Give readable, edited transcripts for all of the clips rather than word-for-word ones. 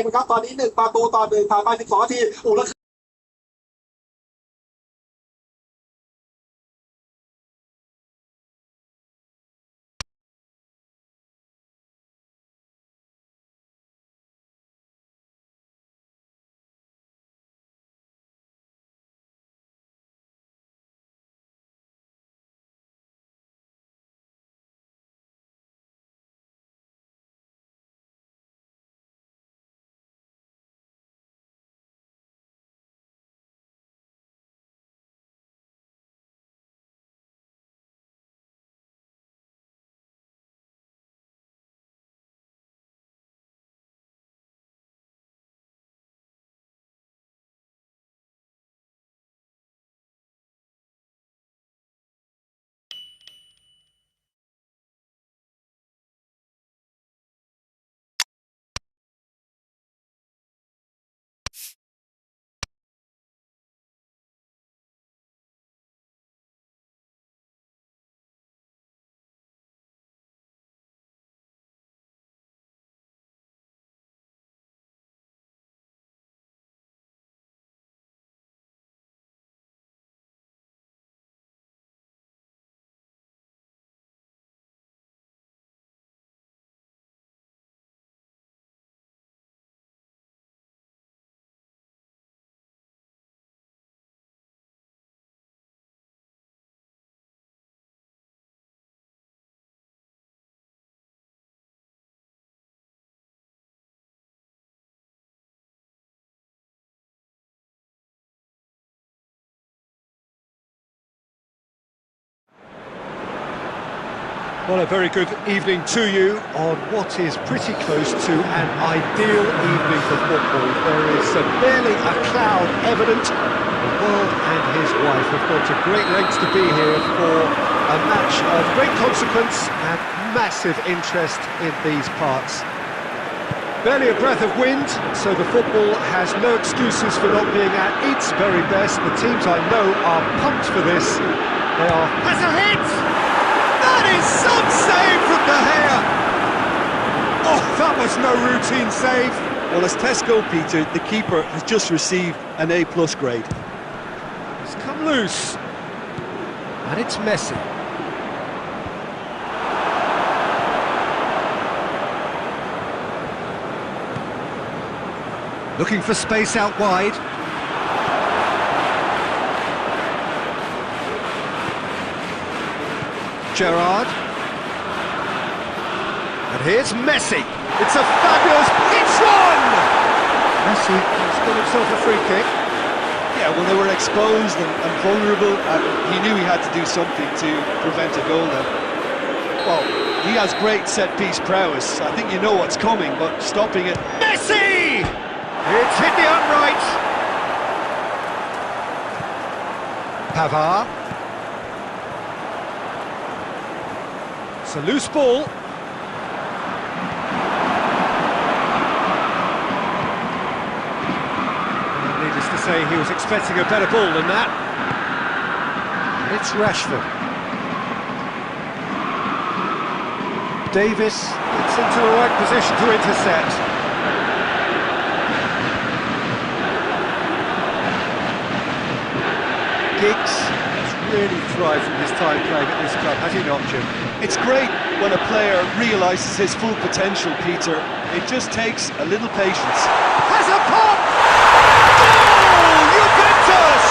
มครับตอนนี้1-1ผ่านไป12 นาทีแล้วWell, a very good evening to you on what is pretty close to an ideal evening for football. There is barely a cloud evident. The world and his wife have gone to great lengths to be here for a match of great consequence and massive interest in these parts. Barely a breath of wind, so the football has no excuses for not being at its very best. The teams I know are pumped for this. They are... Has a hit! That is some save from De Gea! Oh, that was no routine save. Well, as Tesco, Peter, the keeper has just received an A+ grade. It's come loose. And it's Messi. Looking for space out wide. Gerrard. And here's Messi. It's a fabulous... It's one! Messi has got himself a free kick. Yeah, well, they were exposed and vulnerable, and he knew he had to do something to prevent a goal then. Well, he has great set-piece prowess. I think you know what's coming, but stopping it... Messi! It's hit the upright. Pavard. It's a loose ball. Needless to say, he was expecting a better ball than that. And it's Rashford. Davis gets into the right position to intercept. Giggs has really thrived from his time playing at this club, has he not, Jim? It's great when a player realises his full potential, Peter. It just takes a little patience. Has a pop! Goal! Juventus!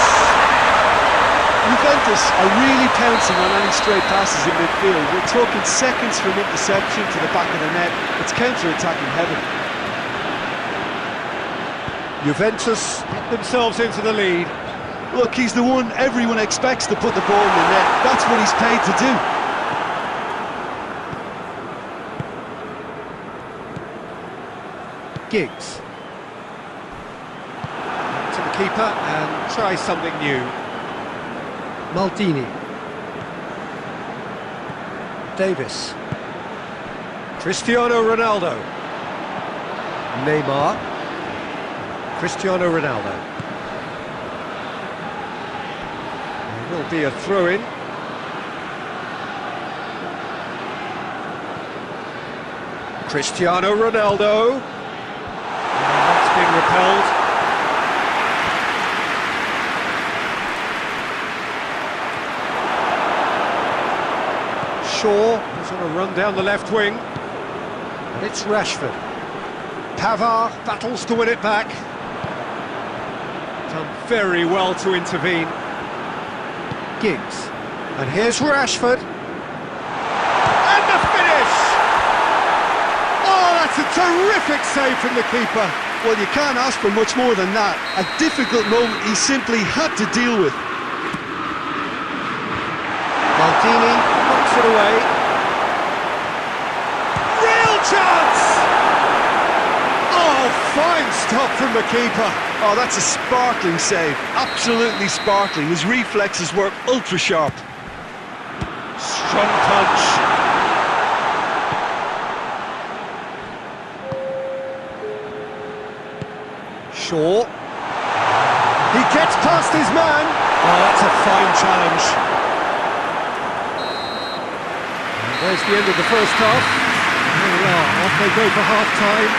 Juventus are really pouncing on any stray passes in midfield. We're talking seconds from interception to the back of the net. It's counter-attacking heaven. Juventus get themselves into the lead. Look, he's the one everyone expects to put the ball in the net. That's what he's paid to do. Giggs. To the keeper and try something new. Maldini. Davis. Cristiano Ronaldo. Neymar. Cristiano Ronaldo. There will be a throw-in. Cristiano Ronaldo. held. Shaw is on a run down the left wing. And it's Rashford. Pavard battles to win it back. Done very well to intervene. Giggs. And here's Rashford. And the finish! Oh, that's a terrific save from the keeper. Well, you can't ask for much more than that. A difficult moment he simply had to deal with. Maldini knocks it away. Real chance! Oh, fine stop from the keeper. Oh, that's a sparkling save. Absolutely sparkling. His reflexes were ultra sharp. Strong punch. Shaw. He gets past his man. Oh, that's a fine challenge. And there's the end of the first half. There we are, off they go for half-time.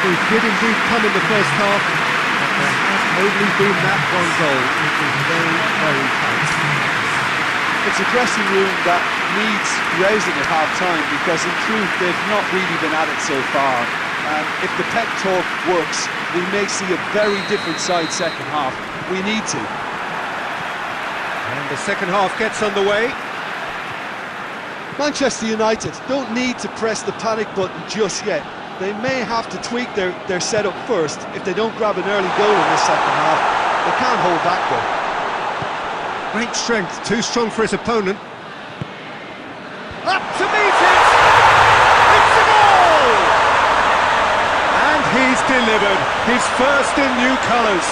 We did indeed come in the first half, but there has only been that one goal. It was very, very tight. It's a dressing room that needs rousing at half-time because in truth they've not really been at it so far. And if the pep talk works, we may see a very different side second half. We need to. And the second half gets underway. Manchester United don't need to press the panic button just yet. They may have to tweak their setup first. If they don't grab an early goal in this second half, they can't hold back though. Great strength, too strong for his opponent. Up to meet it! It's a goal! And he's delivered his first in new colours.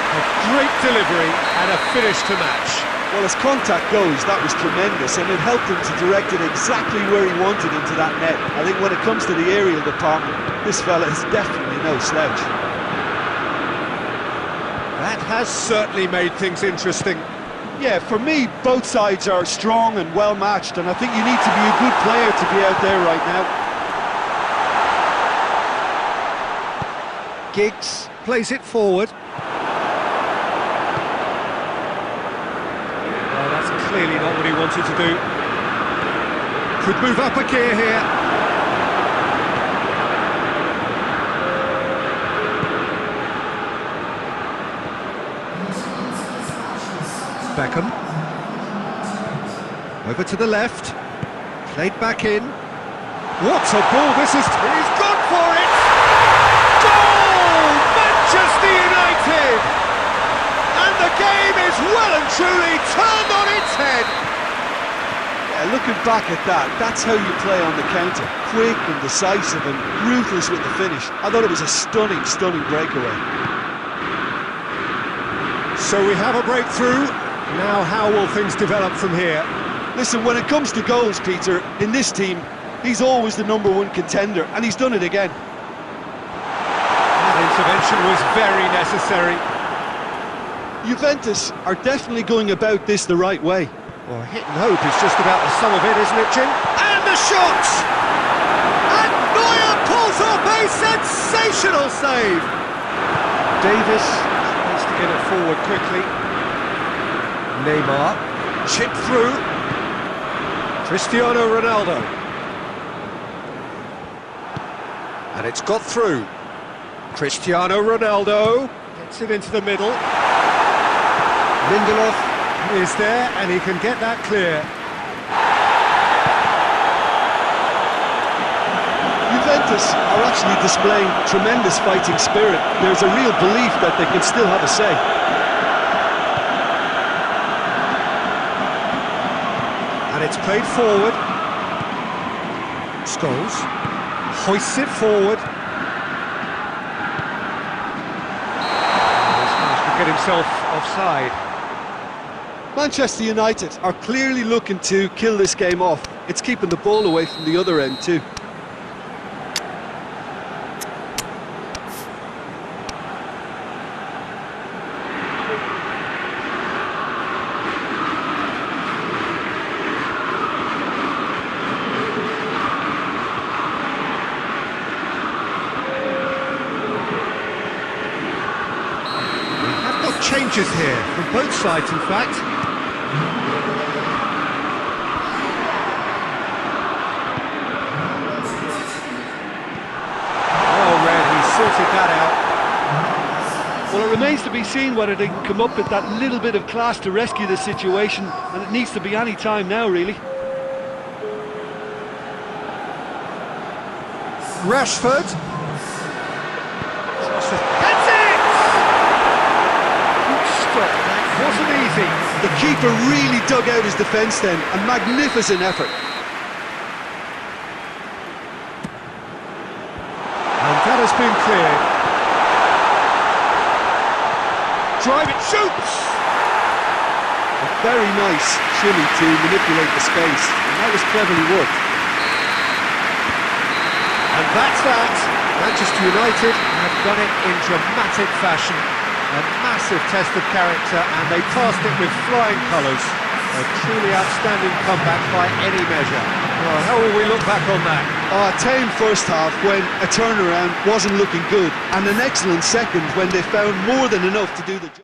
A great delivery and a finish to match. Well, as contact goes, that was tremendous, and it helped him to direct it exactly where he wanted into that net. I think when it comes to the aerial department, this fella is definitely no slouch. That has certainly made things interesting. Yeah, for me, both sides are strong and well matched, and I think you need to be a good player to be out there right now. Giggs plays it forward. Clearly not what he wanted to do. Could move up a gear here. Beckham. Over to the left. Played back in. What a ball this is! He's gone for it! Goal! Manchester United! And the game is well and truly turned on its head. Yeah, looking back at that, that's how you play on the counter. Quick and decisive and ruthless with the finish. I thought it was a stunning, stunning breakaway. So we have a breakthrough. Now how will things develop from here? Listen, when it comes to goals, Peter, in this team, he's always the #1 contender, and he's done it again. That intervention was very necessary. Juventus are definitely going about this the right way. Well, hit and hope is just about the sum of it, isn't it, Jim? And the shot! And Neuer pulls off a sensational save! Davis needs to get it forward quickly. Neymar, chip through. Cristiano Ronaldo. And it's got through. Cristiano Ronaldo gets it into the middle. Lindelof is there, and he can get that clear. Juventus are actually displaying tremendous fighting spirit. There's a real belief that they can still have a say. And it's played forward. Scholes hoists it forward. He's managed to get himself offside. Manchester United are clearly looking to kill this game off. It's keeping the ball away from the other end too. changes here, from both sides in fact. Well read, he sorted that out. Well, it remains to be seen whether they can come up with that little bit of class to rescue the situation, and it needs to be any time now, really. Rashford. That's it! Good stop, that wasn't easy. The keeper really dug out his defence then, a magnificent effort. And that has been cleared. Drive it, shoots! Very nice shimmy to manipulate the space, and that was cleverly worked. And that's that. Manchester United have done it in dramatic fashion. A massive test of character, and they passed it with flying colours. A truly outstanding comeback by any measure. Well, how will we look back on that? A tame first half when a turnaround wasn't looking good, and an excellent second when they found more than enough to do the job.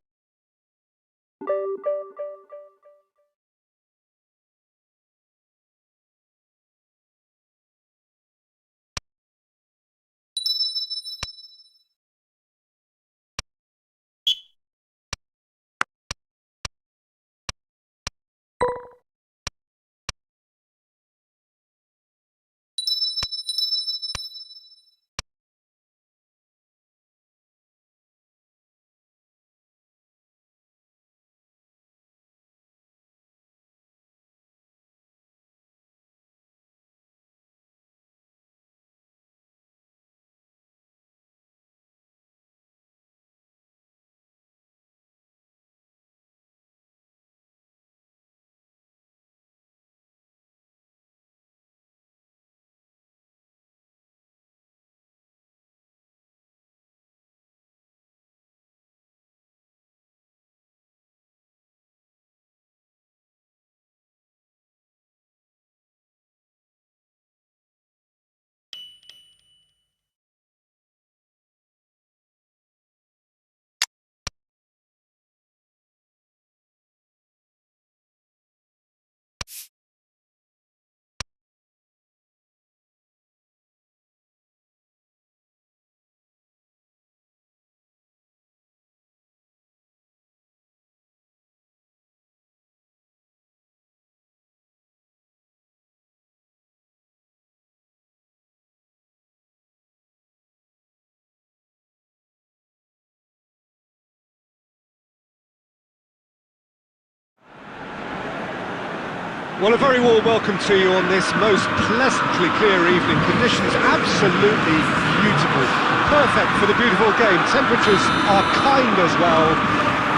Well, a very warm welcome to you on this most pleasantly clear evening. Conditions absolutely beautiful. Perfect for the beautiful game. Temperatures are kind as well.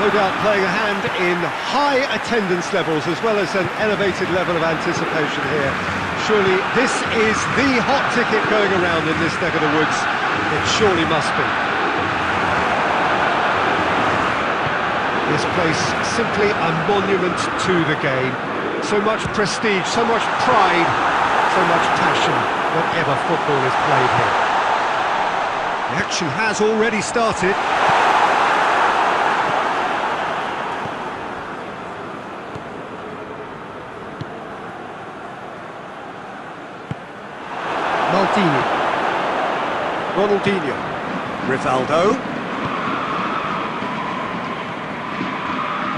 No doubt playing a hand in high attendance levels as well as an elevated level of anticipation here. Surely this is the hot ticket going around in this neck of the woods. It surely must be. This place simply a monument to the game. So much prestige, so much pride, so much passion whenever football is played here. The action has already started. Maldini. Ronaldinho. Rivaldo.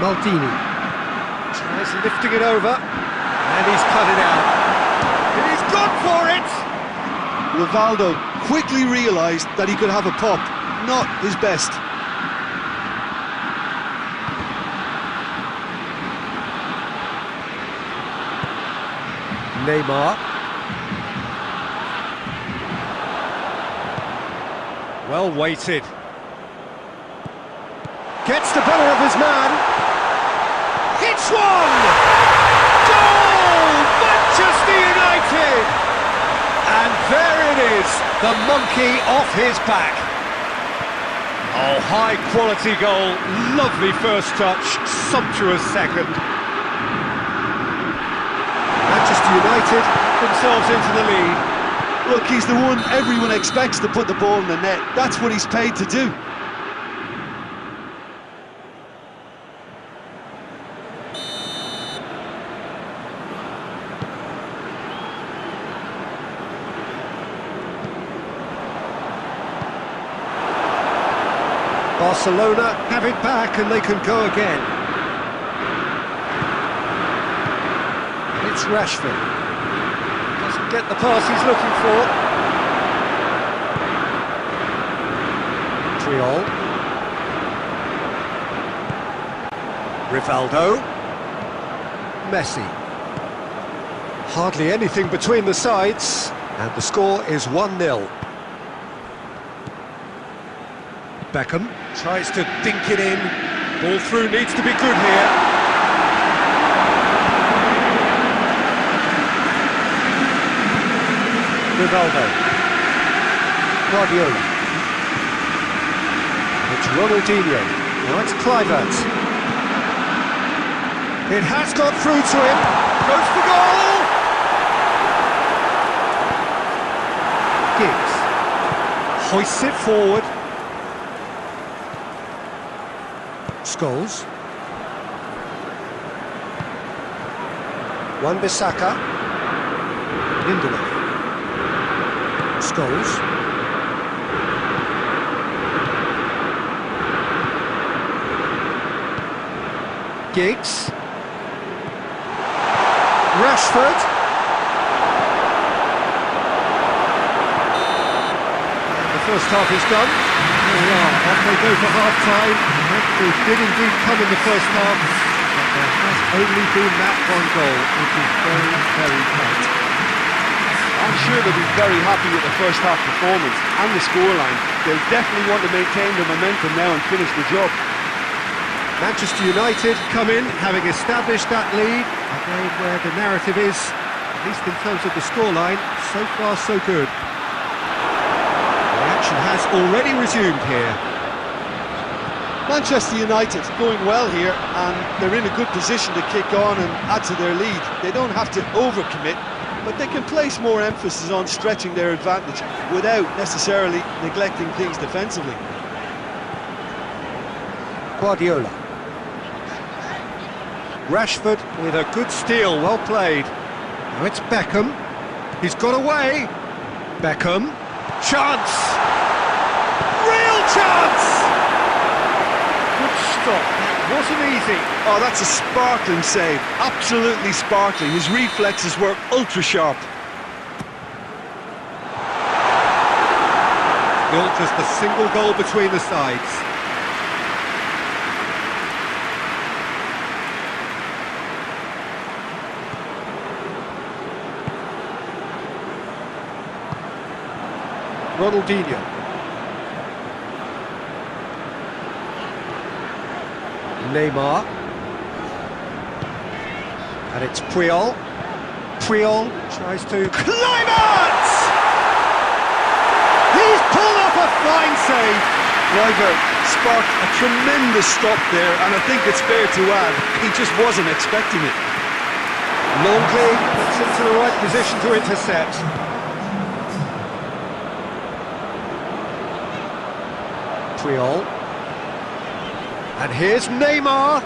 Maldini. Tries lifting it over, and he's cut it out. And he's gone for it! Rivaldo quickly realised that he could have a pop, not his best. Neymar. Well weighted. Gets the better of his man. Hits one! Goal! Manchester United! And there it is, the monkey off his back. Oh, high quality goal, lovely first touch, sumptuous second. Manchester United themselves into the lead. Look, he's the one everyone expects to put the ball in the net. That's what he's paid to do. Barcelona have it back and they can go again. It's Rashford. Doesn't get the pass he's looking for. Triol. Rivaldo. Messi. Hardly anything between the sides, and the score is 1-0. Beckham tries to dink it in. Ball through needs to be good here. Rivaldo. Guardiola. It's Ronaldinho. Now it's Kluivert. It has got through to him. Goes for goal! Giggs. Hoists it forward. Scholes. Wan-Bissaka. Lindelof. Scholes. Giggs. Rashford. The first half is done. Here we are, off they go for half-time. They did indeed come in the first half, but there has only been that one goal, which is very, very tight. I'm sure they'll be very happy with the first half performance and the scoreline. They'll definitely want to maintain the momentum now and finish the job. Manchester United come in, having established that lead. Again, where the narrative is, at least in terms of the scoreline, so far so good. The action has already resumed here. Manchester United going well here, and they're in a good position to kick on and add to their lead. They don't have to overcommit, but they can place more emphasis on stretching their advantage without necessarily neglecting things defensively. Guardiola. Rashford with a good steal, well played. Now it's Beckham. He's got away. Beckham. Chance! Real chance! Good stop. That wasn't easy. Oh, that's a sparkling save. Absolutely sparkling. His reflexes were ultra-sharp. Still just a single goal between the sides. Ronaldinho. Neymar. And it's Puyol. Puyol tries to... Kluivert! He's pulled off a fine save! Kluivert sparked a tremendous stop there, and I think it's fair to add, he just wasn't expecting it. Longley gets into the right position to intercept. Puyol. And here's Neymar.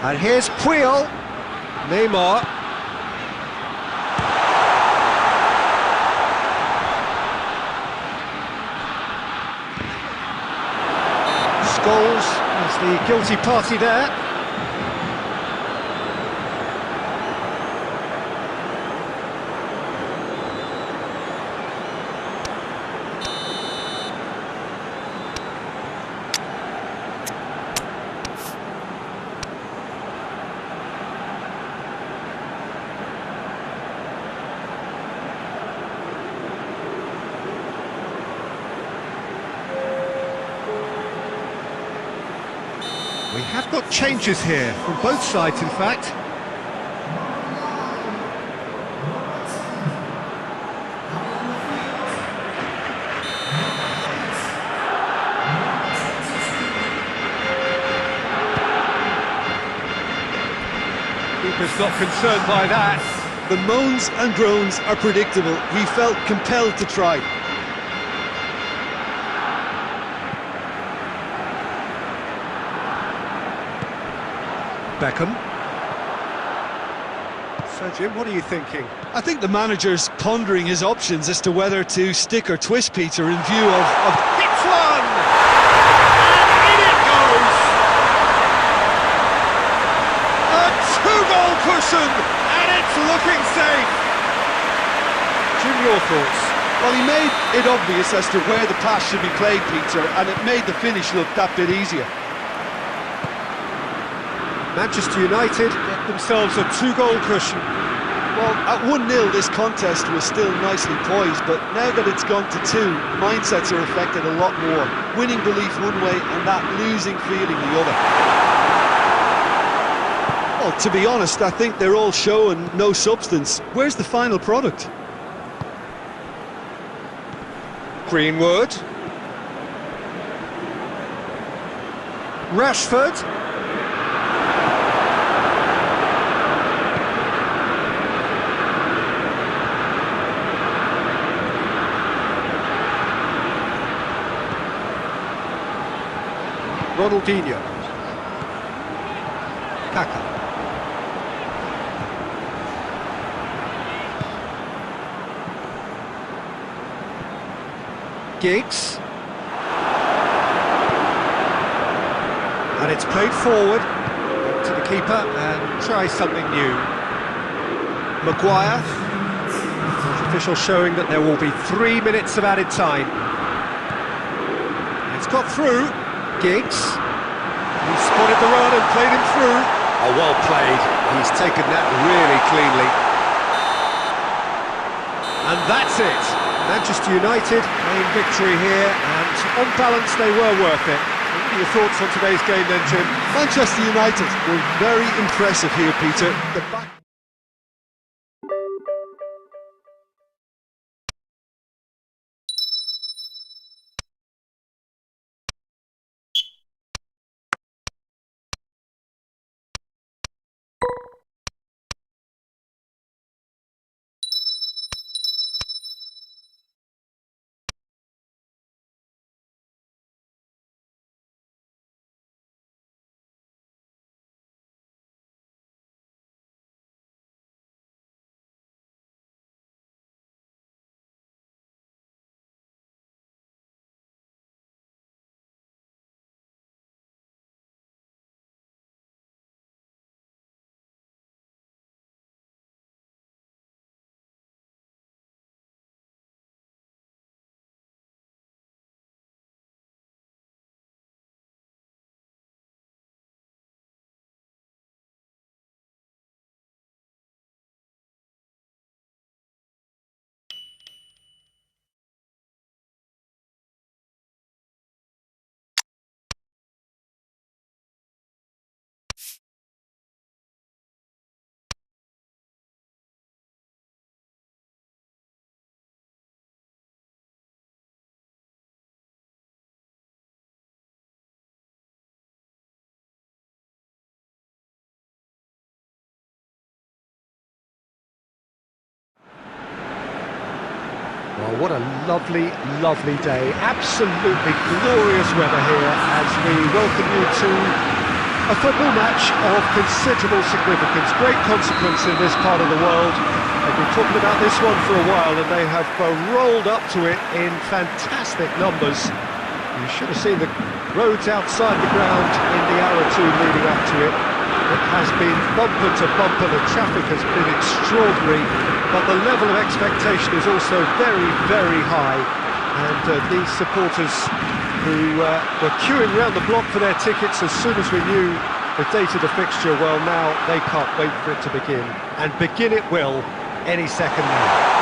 And here's Puyol. Neymar. Scholes is the guilty party there. We have got changes here, from both sides in fact. Keeper's not concerned by that. The moans and groans are predictable. He felt compelled to try. Beckham. So Jim, what are you thinking? I think the manager's pondering his options as to whether to stick or twist Peter in view of... Hits one! Wilson, and it's looking safe. Jim, your thoughts? Well, he made it obvious as to where the pass should be played, Peter, and it made the finish look that bit easier. Manchester United get themselves a 2-goal cushion. Well, at 1-0 this contest was still nicely poised, but now that it's gone to 2, mindsets are affected a lot more. Winning belief one way and that losing feeling the other. Well, to be honest, I think they're all show and no substance. Where's the final product? Greenwood. Rashford. Ronaldinho. Kaka. Giggs. And it's played forward to the keeper and try something new. Maguire. Official showing that there will be 3 minutes of added time. It's got through. Giggs. He spotted the run and played him through. Oh, well played. He's taken that really cleanly. And that's it. Manchester United main victory here, and on balance they were worth it. What are your thoughts on today's game then, Jim? Manchester United were very impressive here, Peter. The back... Well, what a lovely, lovely day. Absolutely glorious weather here as we welcome you to a football match of considerable significance, great consequence in this part of the world. They've been talking about this one for a while and they have rolled up to it in fantastic numbers. You should have seen the roads outside the ground in the hour or two leading up to it. It has been bumper to bumper, the traffic has been extraordinary, but the level of expectation is also very, very high. And these supporters who were queuing round the block for their tickets as soon as we knew the date of the fixture, well, now they can't wait for it to begin. And begin it will any second now.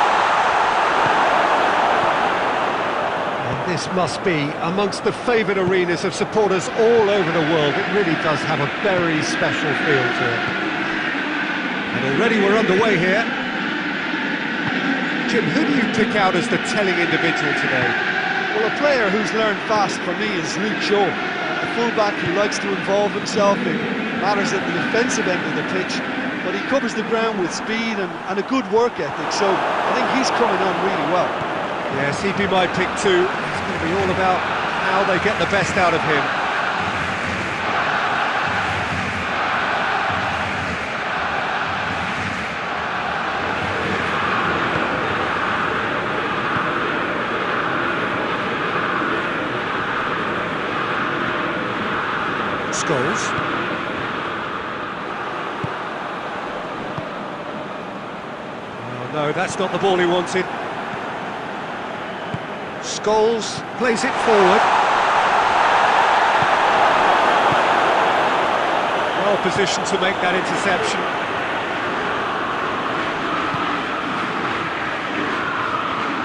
This must be amongst the favoured arenas of supporters all over the world. It really does have a very special feel to it. And already we're underway here. Jim, who do you pick out as the telling individual today? Well, a player who's learned fast for me is Luke Shaw, a fullback who likes to involve himself in matters at the offensive end of the pitch, but he covers the ground with speed and a good work ethic, so I think he's coming on really well. Yes, he'd be my pick too. It's going to be all about how they get the best out of him. Scholes. that's not the ball he wanted. Scholes plays it forward. Well positioned to make that interception.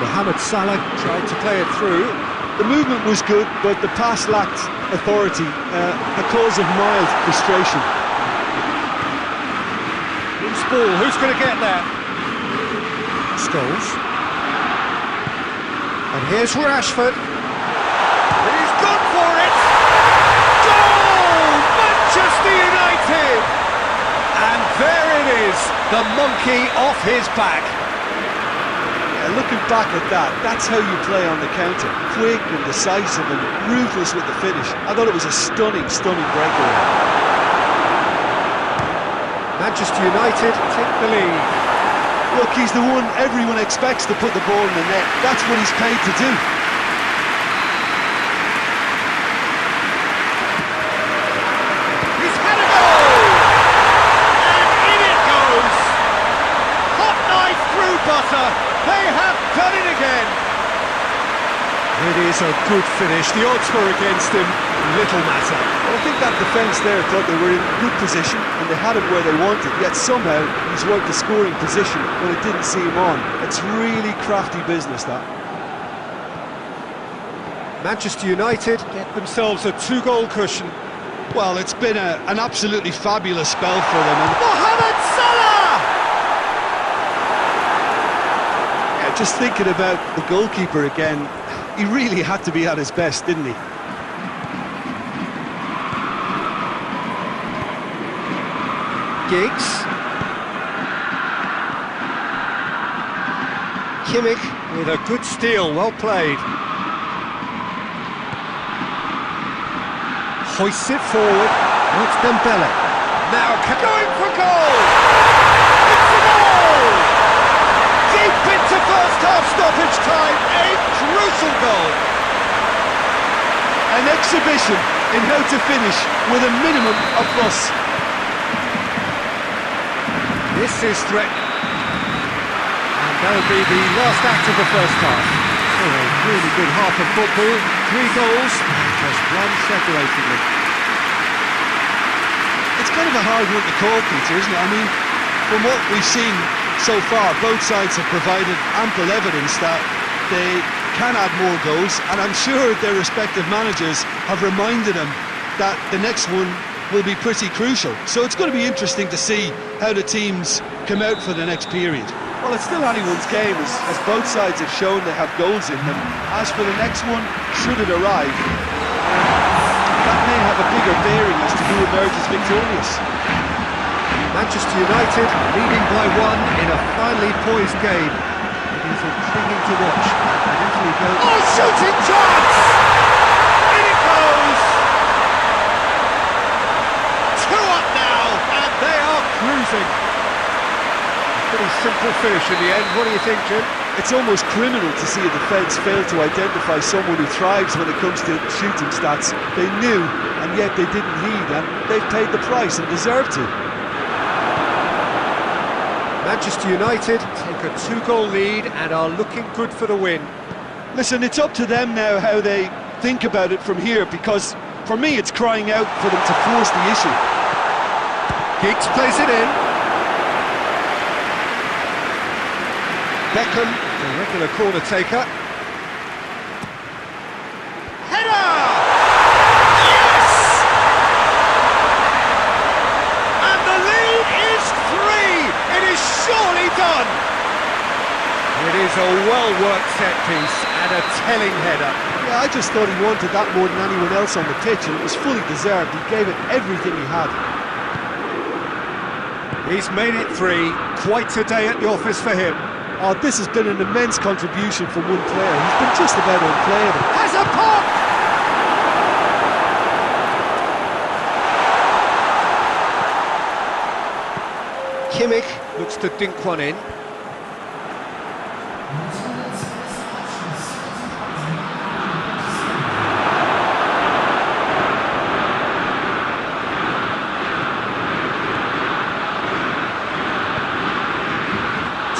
Mohamed Salah tried to play it through. The movement was good, but the pass lacked authority, a cause of mild frustration. Loose ball, who's going to get that? Scholes. And here's Rashford. And he's gone for it! Goal! Manchester United! And there it is, the monkey off his back. Looking back at that, that's how you play on the counter. Quick and decisive and ruthless with the finish. I thought it was a stunning breakaway. Manchester United take the lead. Look, he's the one everyone expects to put the ball in the net. That's what he's paid to do. He's had a goal! And in it goes! Hot knife through butter! They have done it again! It is a good finish. The odds were against him. Little matter. Well, I think that defence there thought they were in good position and they had him where they wanted, yet somehow he's worked the scoring position when it didn't see him on. It's really crafty business, that. Manchester United get themselves a 2-goal cushion. Well, it's been an absolutely fabulous spell for them. And Mohamed Salah! just thinking about the goalkeeper again, he really had to be at his best, didn't he? Giggs. Kimmich with a good steal, well played. Hoists it forward. That's Dembele. Now going for goal! It's a goal! Deep into first half stoppage time, a crucial goal. An exhibition in how to finish with a minimum of fuss. This is threatening. And that'll be the last act of the first half. Oh, a really good half of football. 3 goals, and just one separating them. It's kind of a hard one to call, Peter, isn't it? I mean, from what we've seen so far, both sides have provided ample evidence that they can add more goals, and I'm sure their respective managers have reminded them that the next one will be pretty crucial. So it's going to be interesting to see how the teams come out for the next period. Well, it's still anyone's game, as both sides have shown they have goals in them. As for the next one, should it arrive, that may have a bigger bearing as to who emerges victorious. Manchester United leading by 1 in a finely poised game. It is intriguing to watch. And Italy go... Oh, shooting chance! In it goes! 2 up now, and they are cruising. Pretty simple finish in the end. What do you think, Jim? It's almost criminal to see a defence fail to identify someone who thrives when it comes to shooting stats. They knew, and yet they didn't heed, and they've paid the price and deserve to. Manchester United take a 2-goal lead and are looking good for the win. Listen, it's up to them now how they think about it from here, because for me it's crying out for them to force the issue. Giggs plays it in. Beckham, the regular corner taker. Header! Yes! And the lead is 3! It is surely done! It is a well-worked set piece and a telling header. Yeah, I just thought he wanted that more than anyone else on the pitch, and it was fully deserved. He gave it everything he had. He's made it 3. Quite a day at the office for him. Oh, this has been an immense contribution from one player. He's been just about unplayable. Has a pop! Kimmich looks to dink one in.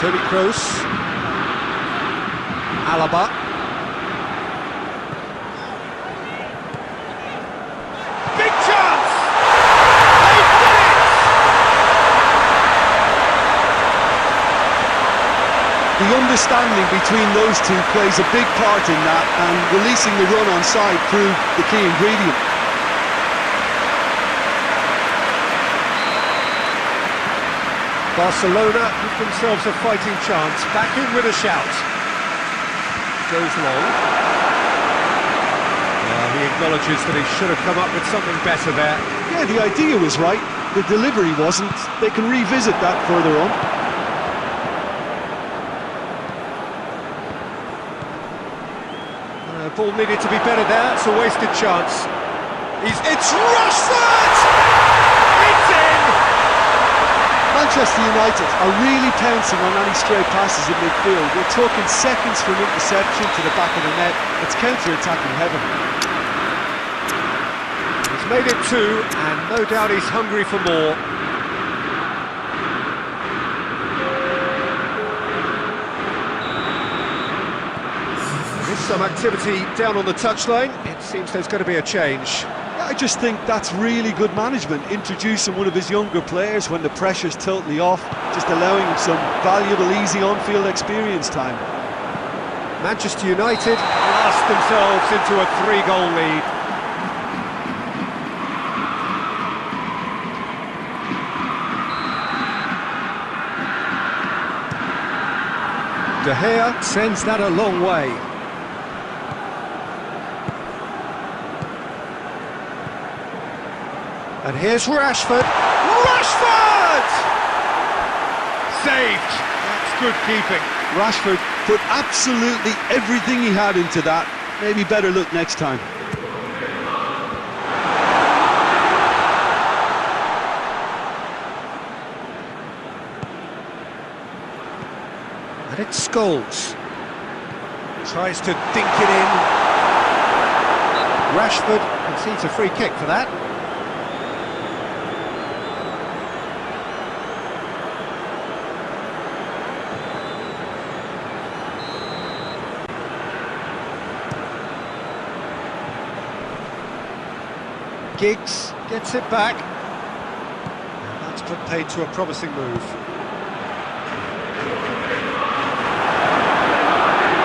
Toni Kroos. Alaba. Big chance! They've done it! The understanding between those two plays a big part in that, and releasing the run on side proved the key ingredient. Barcelona give themselves a fighting chance, back in with a shout. Goes long. He acknowledges that he should have come up with something better there. Yeah, the idea was right, the delivery wasn't. They can revisit that further on. Ball needed to be better there, it's a wasted chance. It's Rashford! It's in! Manchester United are really pouncing on any stray passes in midfield. We're talking seconds from interception to the back of the net. It's counter-attacking heaven. He's made it two, and no doubt he's hungry for more. There is some activity down on the touchline. It seems there's going to be a change. I just think that's really good management, introducing one of his younger players when the pressure's totally off, just allowing him some valuable, easy on-field experience time. Manchester United lost themselves into a 3-goal lead. De Gea sends that a long way. And here's Rashford. Rashford! Saved. That's good keeping. Rashford put absolutely everything he had into that. Maybe better look next time. And it's Scholes. Tries to dink it in. Rashford concedes a free kick for that. Giggs gets it back. And that's put paid to a promising move.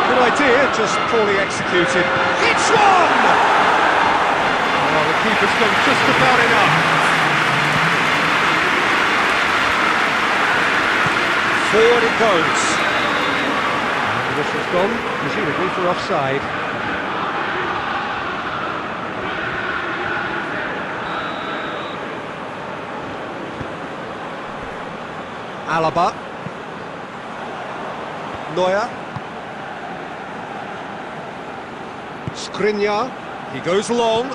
Good idea, just poorly executed. It's one! Oh, the keeper's done just about enough. Forward it goes. And the whistle's gone, presumably for offside. Alaba. Neuer. Skriniar. He goes long.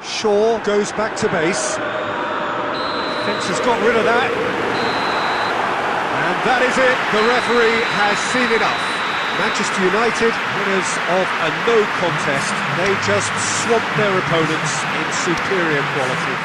Shaw goes back to base. Fence has got rid of that. And that is it. The referee has seen enough. Manchester United, winners of a no contest. They just swamped their opponents in superior quality.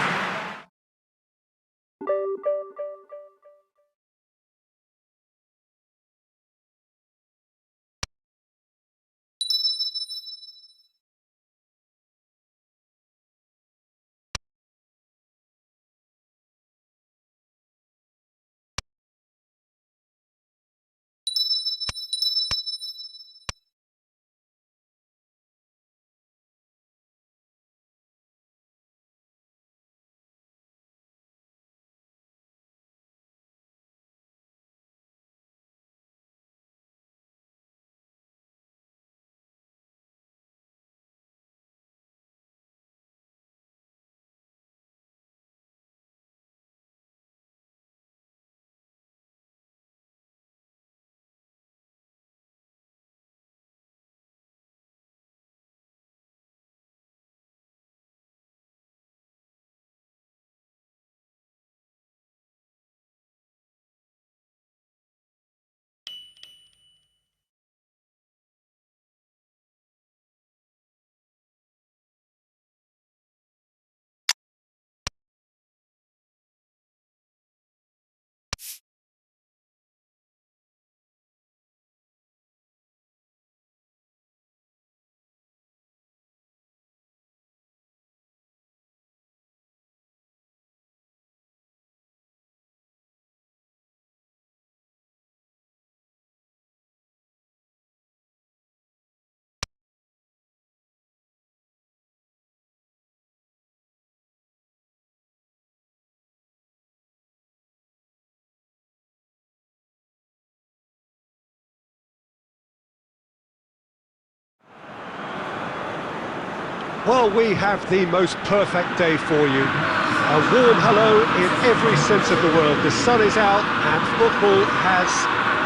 Well, we have the most perfect day for you. A warm hello in every sense of the word. The sun is out and football has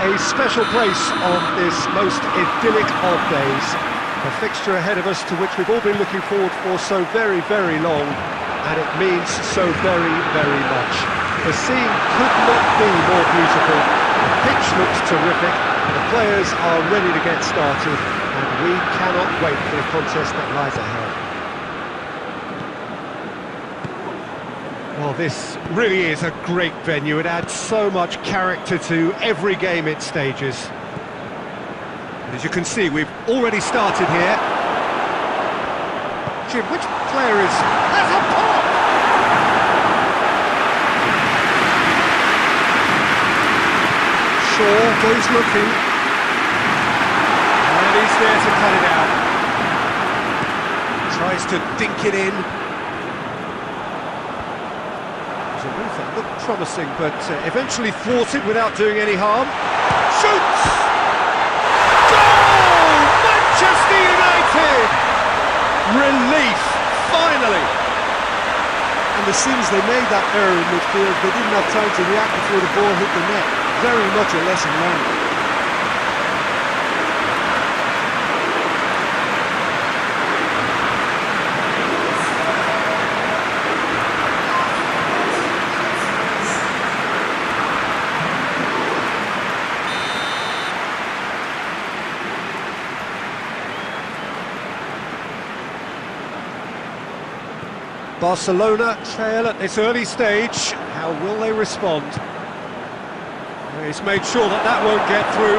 a special place on this most idyllic of days. A fixture ahead of us to which we've all been looking forward for so very, very long, and it means so very, very much. The scene could not be more beautiful. The pitch looks terrific. The players are ready to get started, and we cannot wait for the contest that lies ahead. Well, this really is a great venue. It adds so much character to every game it stages. And as you can see, we've already started here. Jim, which player has a pop? Shaw goes looking. And he's there to cut it out. Tries to dink it in. It was a move that looked promising, but eventually thwarted without doing any harm. Shoots! Goal! Manchester United! Relief, finally! And as soon as they made that error in midfield, they didn't have time to react before the ball hit the net. Very much a lesson learned. Barcelona trail at this early stage. How will they respond? He's made sure that that won't get through.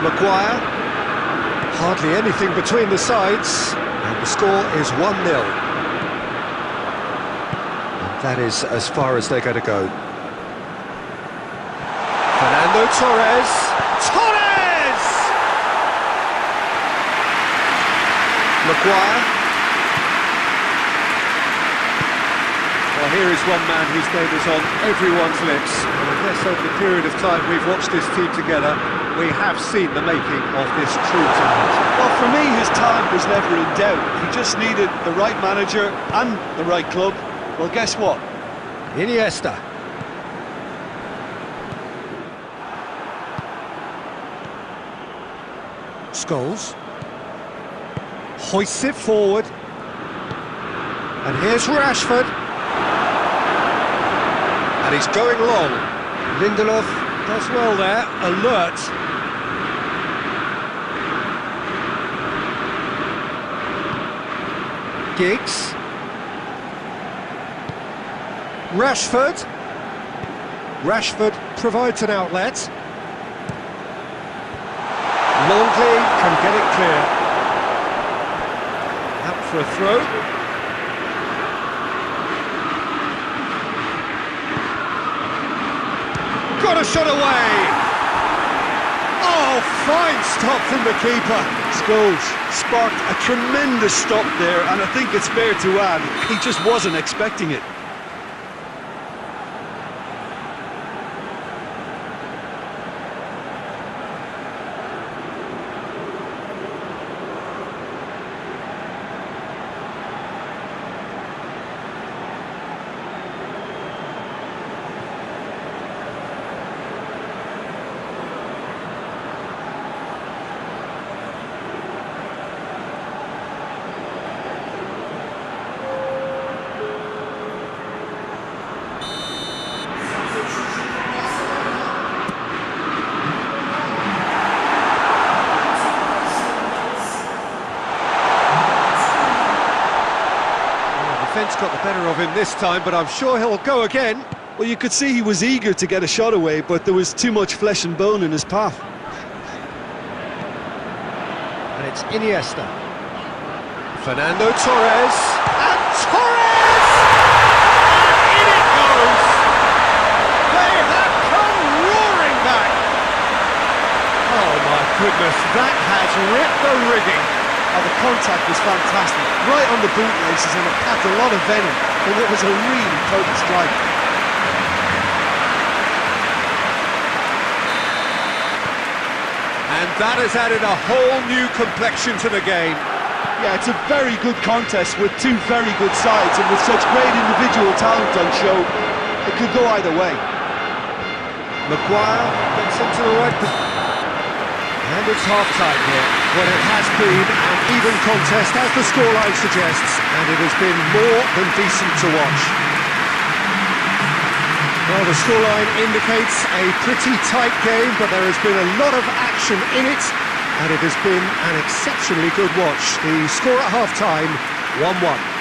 Maguire. Hardly anything between the sides. And the score is 1-0. That is as far as they're going to go. Fernando Torres. Torres! Maguire. Well, here is one man whose name is on everyone's lips. And I guess over the period of time we've watched this team together, we have seen the making of this true talent. Well, for me, his talent was never in doubt. He just needed the right manager and the right club. Well, guess what? Iniesta. Scholes. Hoists it forward. And here's Rashford. And he's going long. Lindelof does well there, alert. Giggs. Rashford provides an outlet. Longley can get it clear. Out for a throw. Got a shot away! Oh, fine stop from the keeper. Scholes sparked a tremendous stop there, and I think it's fair to add, he just wasn't expecting it. Got the better of him this time, but I'm sure he'll go again. Well, you could see he was eager to get a shot away, but there was too much flesh and bone in his path. And it's Iniesta. Fernando Torres. And Torres! And in it goes! They have come roaring back! Oh my goodness, that has ripped the rigging. Oh, the contact was fantastic, right on the bootlaces, and it packed a lot of venom for what was a really potent strike. And That has added a whole new complexion to the game. Yeah, it's a very good contest with two very good sides, and with such great individual talent on show, it could go either way. Maguire gets into the right position. And it's half-time here, when it has been an even contest, as the scoreline suggests, and it has been more than decent to watch. Well, the scoreline indicates a pretty tight game, but there has been a lot of action in it, and it has been an exceptionally good watch. The score at half-time, 1-1.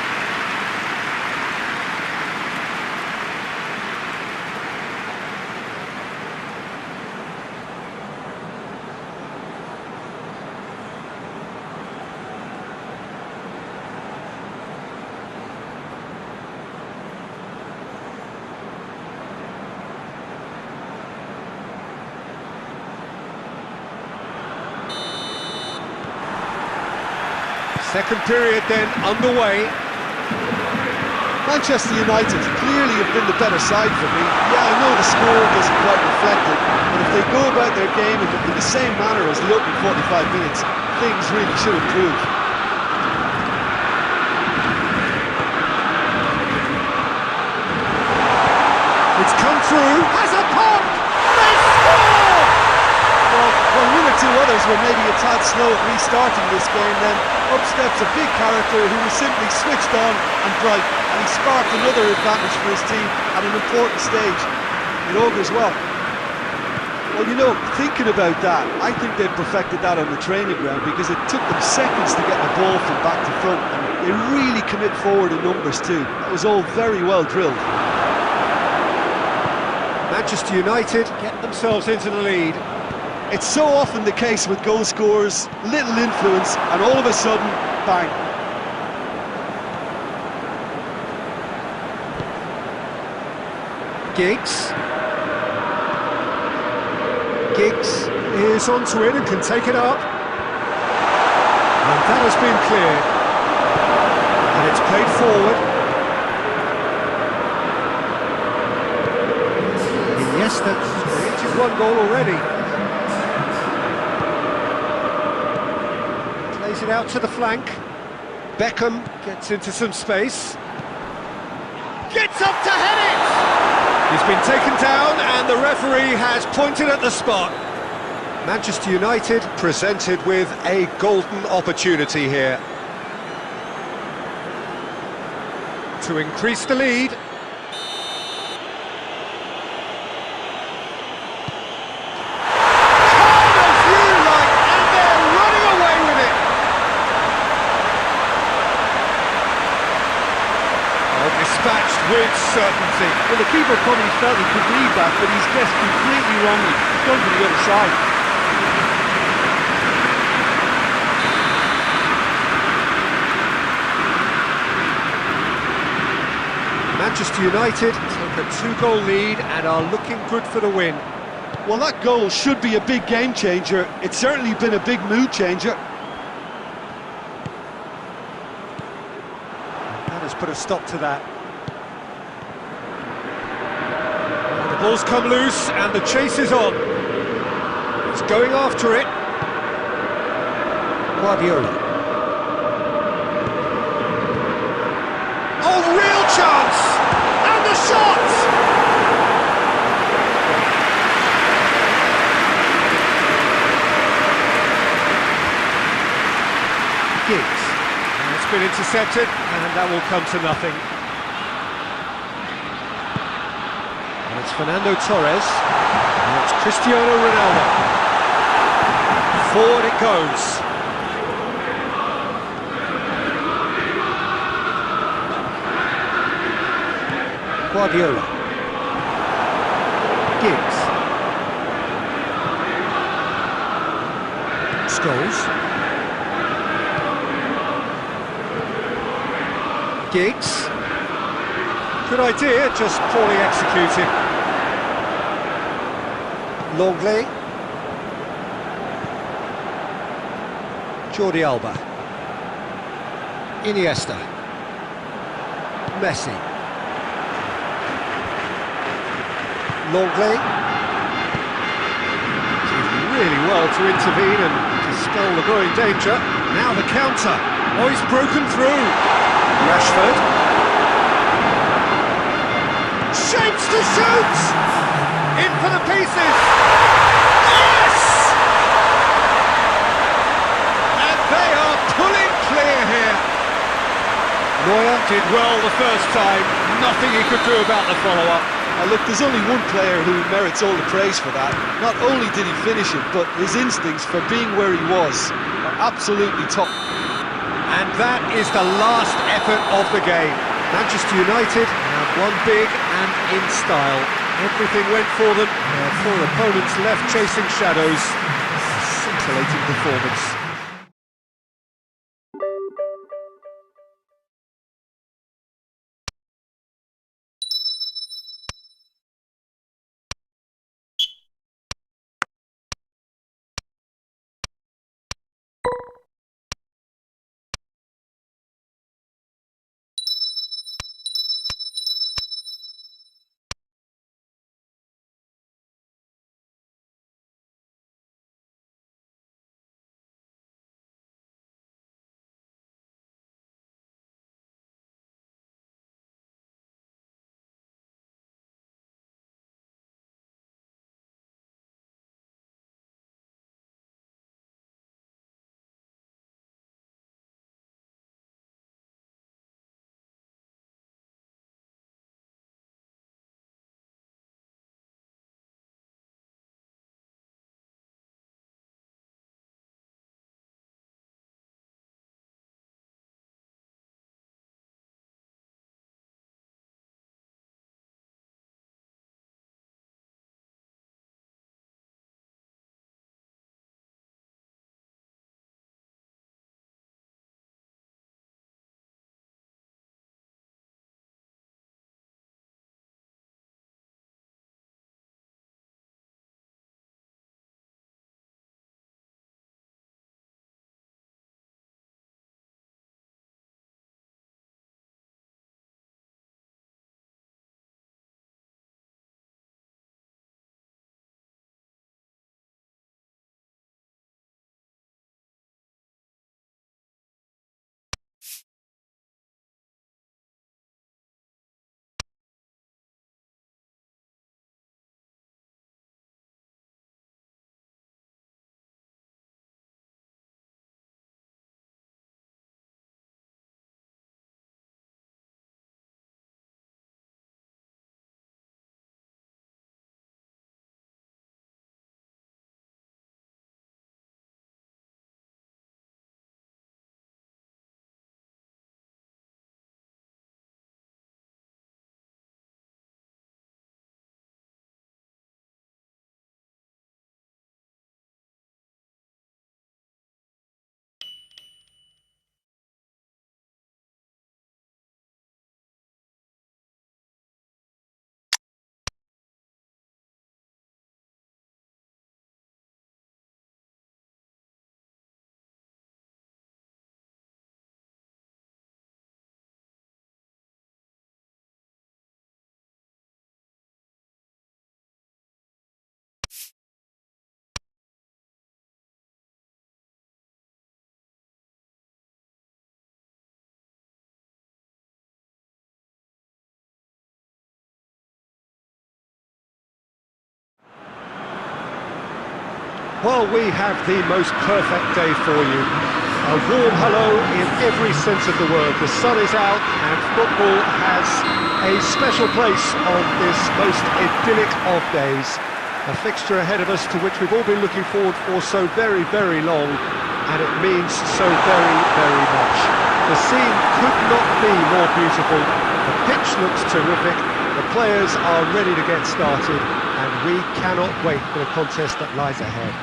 Second period then underway. Manchester United clearly have been the better side for me. Yeah, I know the score doesn't quite reflect it, but if they go about their game in the same manner as the opening 45 minutes, things really should improve. It's come through, has a pop! They score! Well, when one or two others were maybe a tad slow at restarting this game, then up steps a big character who was simply switched on and bright, and he sparked another advantage for his team at an important stage. It augurs well. Well, you know, thinking about that, I think they perfected that on the training ground, because it took them seconds to get the ball from back to front, and they really commit forward in numbers too. That was all very well drilled. Manchester United get themselves into the lead. It's so often the case with goal scorers, little influence, and all of a sudden, bang. Giggs is onto it and can take it up. And that has been cleared. And it's played forward. Yes, that's created one goal already. Plays it out to the flank. Beckham gets into some space. Gets up to head it! He's been taken down and the referee has pointed at the spot. Manchester United presented with a golden opportunity here to increase the lead. Dispatched with certainty. Well, the keeper probably felt he could read that, but he's guessed completely wrongly. He's gone to the other side. Manchester United take a 2-goal lead and are looking good for the win. Well, that goal should be a big game changer. It's certainly been a big mood changer. That has put a stop to that. The ball's come loose and the chase is on. He's going after it. Guardiola. Oh, real chance! And the shot! Giggs. And it's been intercepted and that will come to nothing. It's Fernando Torres, and it's Cristiano Ronaldo. Forward it goes. Guardiola. Giggs. Scholes. Giggs. Good idea, just poorly executed. Longley. Jordi Alba. Iniesta. Messi. Longley. He's really well to intervene and dispel the growing danger. Now the counter. Oh, he's broken through. Rashford. Shapes to shoot! In for the pieces! Yes! And they are pulling clear here. Neuer did well the first time. Nothing he could do about the follow-up. Look, there's only one player who merits all the praise for that. Not only did he finish it, but his instincts for being where he was are absolutely top. And that is the last effort of the game. Manchester United have won big and in style. Everything went for them. Their poor opponents left chasing shadows. A scintillating performance. Well, we have the most perfect day for you. A warm hello in every sense of the word. The sun is out and football has a special place on this most idyllic of days. A fixture ahead of us to which we've all been looking forward for so very, very long, and it means so very, very much. The scene could not be more beautiful. The pitch looks terrific. The players are ready to get started, and we cannot wait for the contest that lies ahead.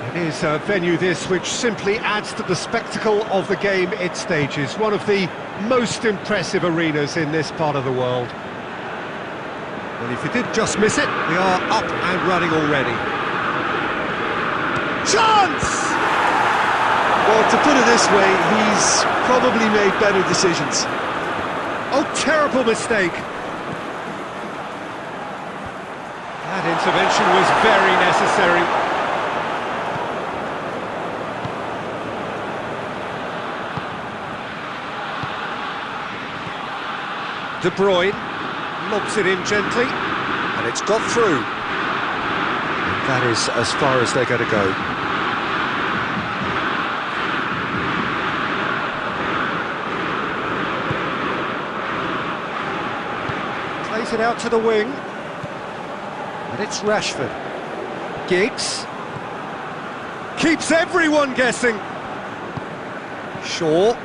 It is a venue this which simply adds to the spectacle of the game it stages. One of the most impressive arenas in this part of the world. And if you did just miss it, we are up and running already. Chance! Well, to put it this way, he's probably made better decisions. Oh, terrible mistake. Intervention was very necessary. De Bruyne lobs it in gently, and it's got through. And that is as far as they're going to go. Plays it out to the wing, and it's Rashford. Giggs keeps everyone guessing. Shaw.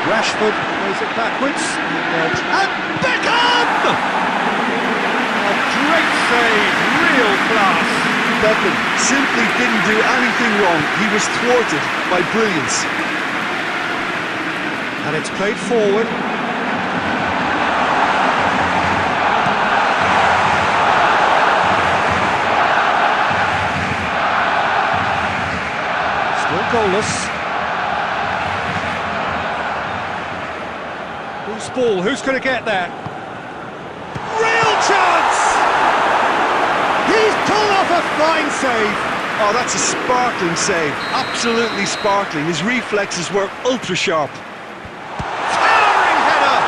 Rashford plays it backwards, and Beckham! A great save, real class. Beckham simply didn't do anything wrong. He was thwarted by brilliance. And it's played forward. Still goalless. Who's ball? Who's going to get that? Real chance! He's pulled off a fine save. Oh, that's a sparkling save. Absolutely sparkling. His reflexes were ultra sharp. Towering header!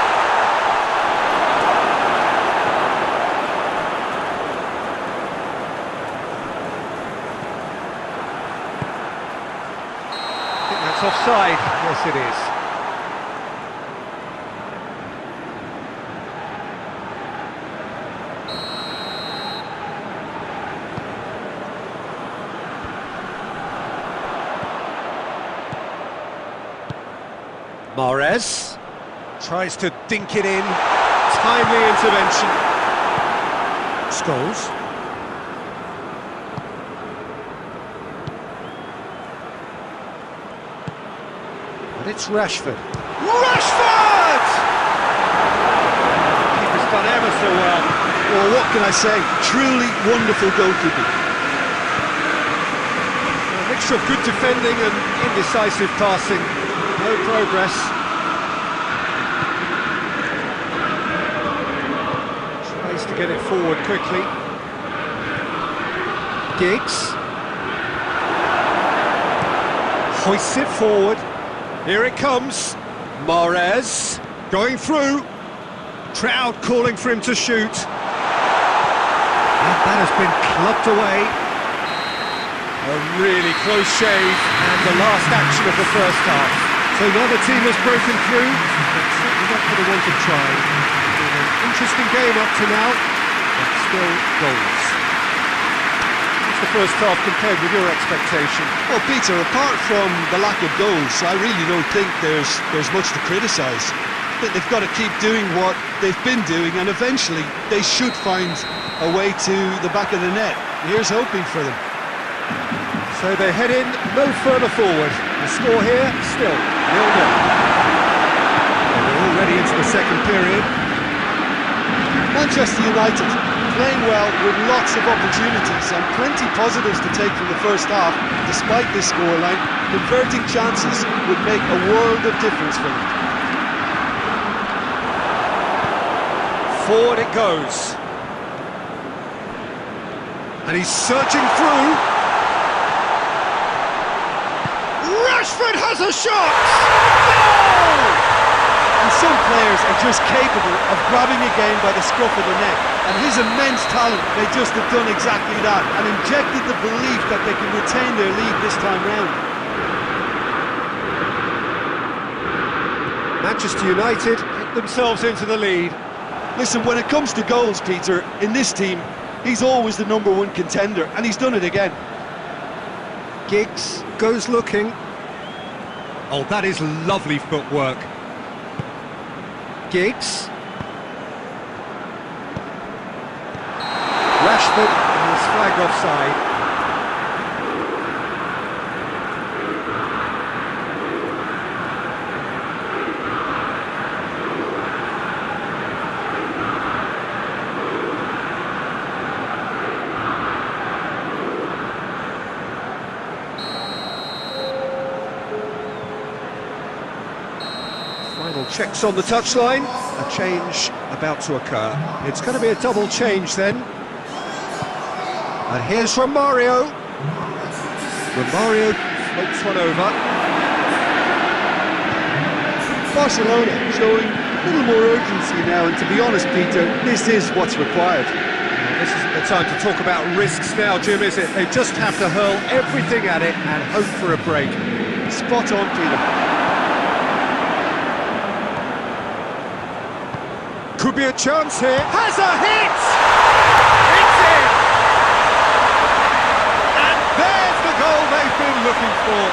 I think that's offside. Yes, it is. Mahrez tries to dink it in. Timely intervention. Scholes. And it's Rashford. Rashford! Keeper's done ever so well. Well, what can I say? Truly wonderful goalkeeping. A mixture of good defending and indecisive passing. No progress. Tries to get it forward quickly. Giggs hoists it forward. Here it comes. Mahrez going through. Crowd calling for him to shoot. And that has been clubbed away. A really close shave, and the last action of the first half. So neither team has broken through, but certainly not for the want of trying. Been an interesting game up to now, but still goals. What's the first half compared with your expectation? Well, Peter, apart from the lack of goals, I really don't think there's much to criticise. I think they've got to keep doing what they've been doing, and eventually they should find a way to the back of the net. Here's hoping for them. So they head in no further forward. The score here, still 0-0. We're already into the second period. Manchester United playing well with lots of opportunities and plenty positives to take from the first half. Despite this scoreline, converting chances would make a world of difference for them. Forward it goes. And he's surging through. Rashford has a shot! Goal! And some players are just capable of grabbing a game by the scruff of the neck, and his immense talent may just have done exactly that and injected the belief that they can retain their lead this time round. Manchester United get themselves into the lead. Listen, when it comes to goals, Peter, in this team, he's always the #1 contender, and he's done it again. Giggs goes looking. Oh, that is lovely footwork. Giggs. Rashford is flagged offside. Checks on the touchline, a change about to occur. It's going to be a double change then. And here's Romario. Romario floats one over. Barcelona showing a little more urgency now, and to be honest, Peter, this is what's required. This isn't the time to talk about risks now, Jim, is it? They just have to hurl everything at it and hope for a break. Spot on, Peter. Could be a chance here. Has a hit! It's in! And there's the goal they've been looking for.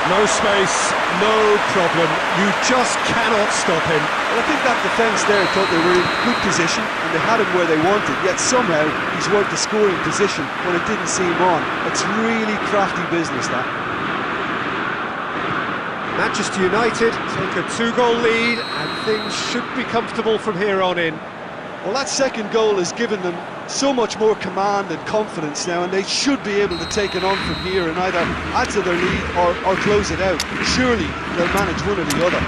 No space, no problem. You just cannot stop him. Well, I think that defence there thought they were in good position and they had him where they wanted, yet somehow he's worked the scoring position when it didn't seem on. It's really crafty business, that. Manchester United take a 2-goal lead and things should be comfortable from here on in. Well, that second goal has given them so much more command and confidence now, and they should be able to take it on from here and either add to their lead or close it out. Surely they'll manage one or the other.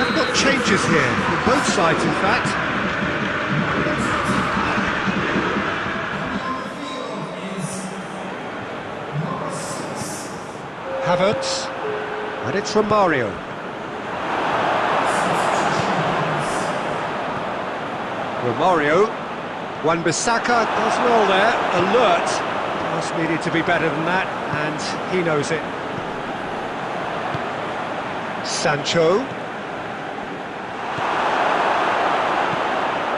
I've got changes here, from both sides in fact. Havertz, and it's Romario. Romario, Wan-Bissaka does well there, alert. Just needed to be better than that, and he knows it. Sancho.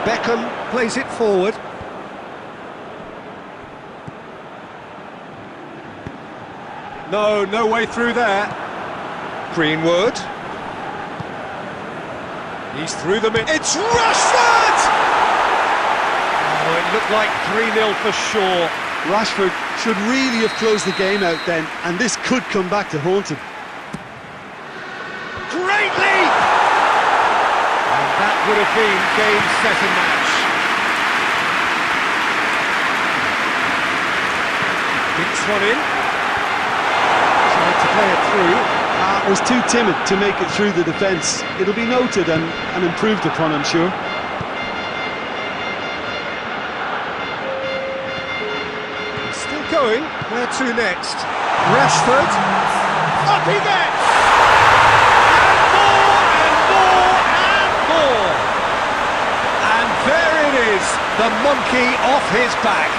Beckham plays it forward. No way through there. Greenwood. He's through them. It's Rashford! Oh, it looked like 3-0 for sure. Rashford should really have closed the game out then, and this could come back to haunt him. Great leap! And that would have been game, set and match. Dinks one in. To play it through. Was too timid to make it through the defence. It'll be noted and improved upon, I'm sure. Still going. Where to next? Rashford. Up he gets! And more and more and more! And there it is, the monkey off his back.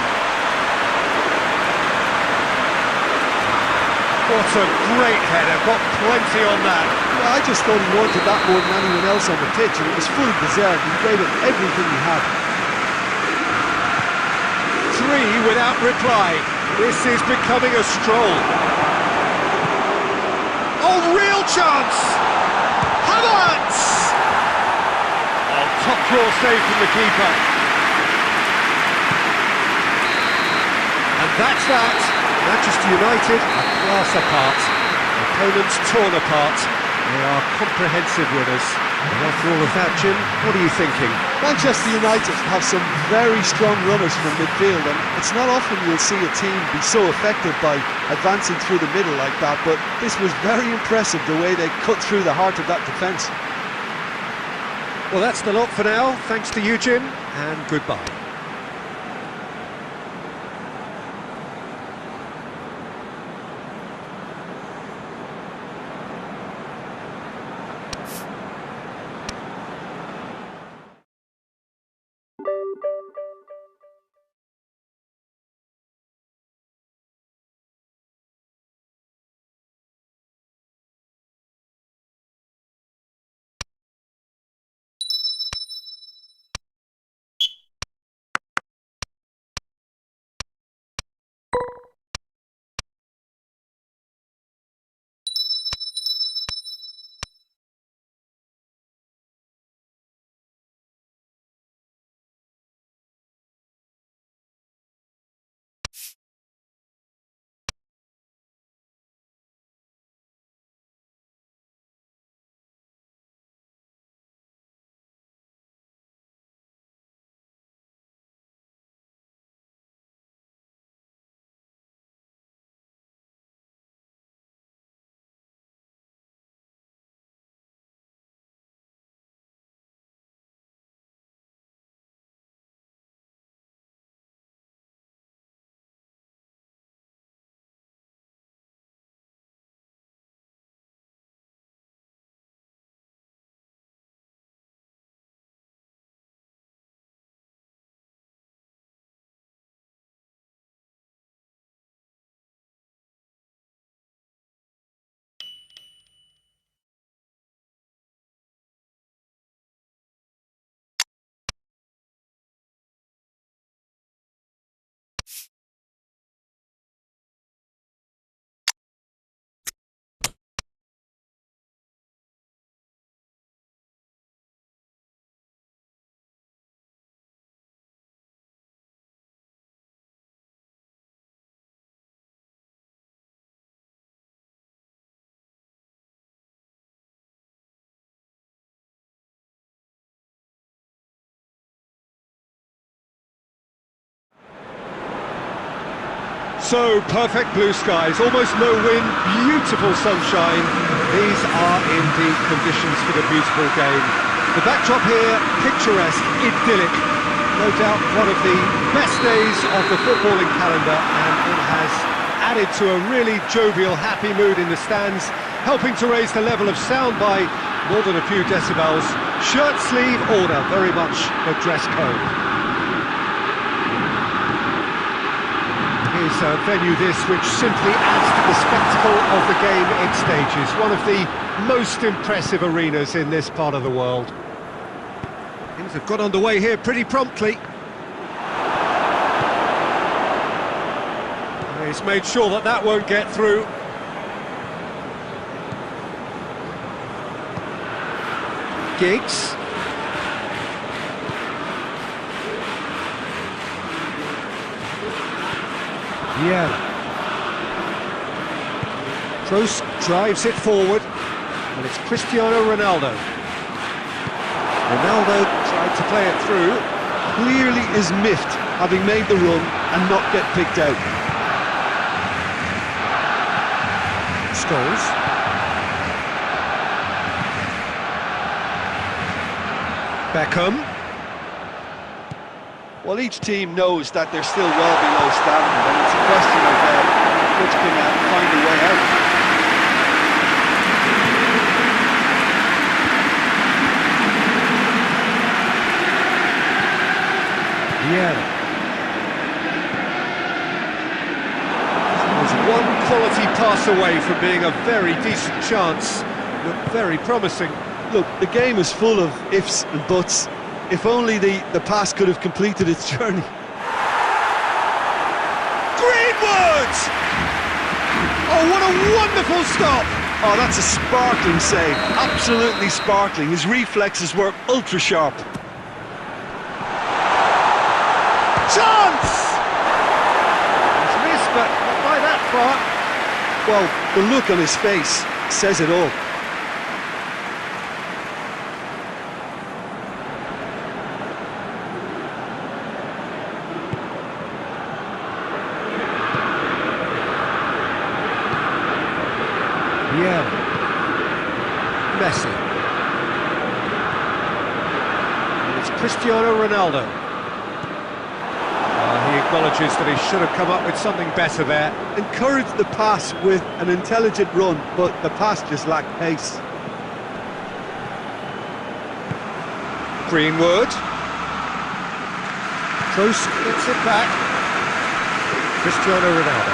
What a great header, got plenty on that. Yeah, I just thought he wanted that more than anyone else on the pitch, and it was fully deserved. He gave it everything he had. 3 without reply. This is becoming a stroll. Oh, real chance! Havertz! Oh, top draw save from the keeper. And that's that. Manchester United are class apart, opponents torn apart, they are comprehensive winners. And after all of that, Jim, what are you thinking? Manchester United have some very strong runners from midfield, and it's not often you'll see a team be so effective by advancing through the middle like that, but this was very impressive the way they cut through the heart of that defence. Well, that's the lot for now. Thanks to you, Jim, and goodbye. So, perfect blue skies, almost no wind, beautiful sunshine. These are indeed conditions for the beautiful game. The backdrop here, picturesque, idyllic. No doubt one of the best days of the footballing calendar, and it has added to a really jovial, happy mood in the stands, helping to raise the level of sound by more than a few decibels. Shirt sleeve order, very much the dress code. Is a venue this which simply adds to the spectacle of the game it stages. One of the most impressive arenas in this part of the world. Things have got underway here pretty promptly. He's made sure that that won't get through. Giggs. Yeah. Kroos drives it forward, and it's Cristiano Ronaldo. Ronaldo tried to play it through. Clearly is miffed, having made the run and not get picked out. Scholes. Beckham. Well, each team knows that they're still well below standard, and it's a question of which can find a way out. Yeah. Was one quality pass away from being a very decent chance. Looked very promising. Look, the game is full of ifs and buts. If only the pass could have completed its journey. Greenwood! Oh, what a wonderful stop! Oh, that's a sparkling save. Absolutely sparkling. His reflexes were ultra sharp. Chance! It's missed, but not by that far. Well, the look on his face says it all. Yeah. Messi. And it's Cristiano Ronaldo. He acknowledges that he should have come up with something better there. Encouraged the pass with an intelligent run, but the pass just lacked pace. Greenwood. Kroos gets it back. Cristiano Ronaldo.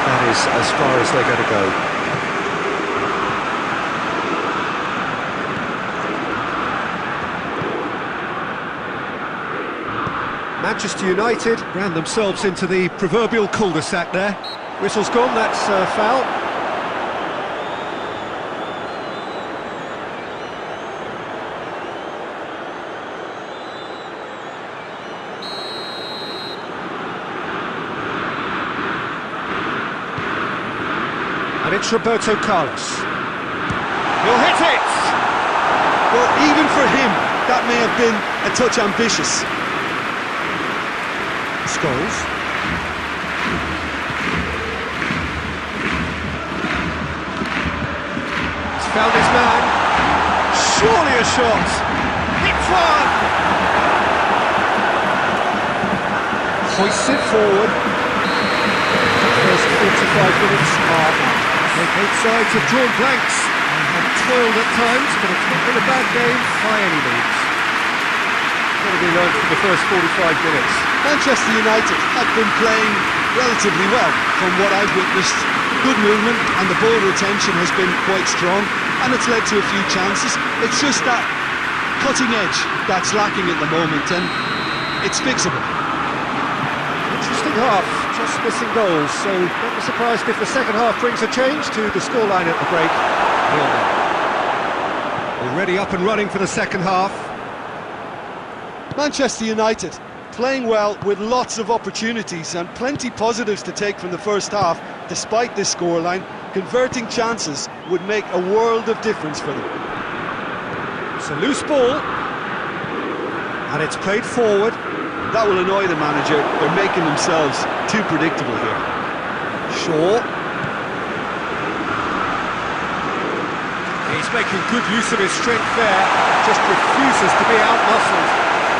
That is as far as they're going to go. Manchester United ran themselves into the proverbial cul-de-sac there. Whistle's gone, that's a foul. And it's Roberto Carlos. He'll hit it! Well, even for him, that may have been a touch ambitious. Scholes. He's found his man. Surely a shot. Hits one. Hoists it forward. The first 45 minutes are up. Both sides have drawn blanks and have toiled at times, but it's not been a bad game by any means. Got to be learned from the first 45 minutes. Manchester United have been playing relatively well from what I've witnessed. Good movement and the ball retention has been quite strong, and it's led to a few chances. It's just that cutting edge that's lacking at the moment, and it's fixable. Interesting half, just missing goals, so don't be surprised if the second half brings a change to the scoreline at the break. Already up and running for the second half. Manchester United playing well with lots of opportunities and plenty positives to take from the first half. Despite this scoreline, converting chances would make a world of difference for them. It's a loose ball, and it's played forward. That will annoy the manager. They're making themselves too predictable here. Shaw. He's making good use of his strength there, just refuses to be out-muscled.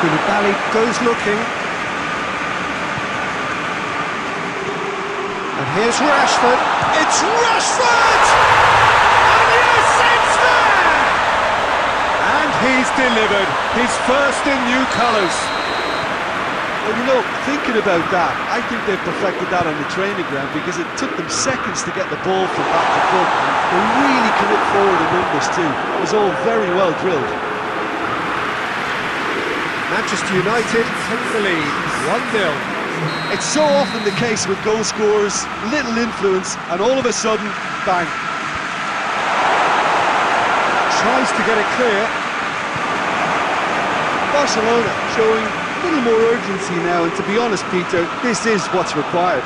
Koulibaly goes looking. And here's Rashford. It's Rashford! And yes, it's there! And he's delivered his first in new colours. Well, you know, thinking about that, I think they've perfected that on the training ground because it took them seconds to get the ball from back to front. They really commit forward in numbers too. That was all very well drilled. Manchester United take the lead, 1-0. It's so often the case with goal scorers, little influence, and all of a sudden, bang. Tries to get it clear. Barcelona showing a little more urgency now, and to be honest, Peter, this is what's required.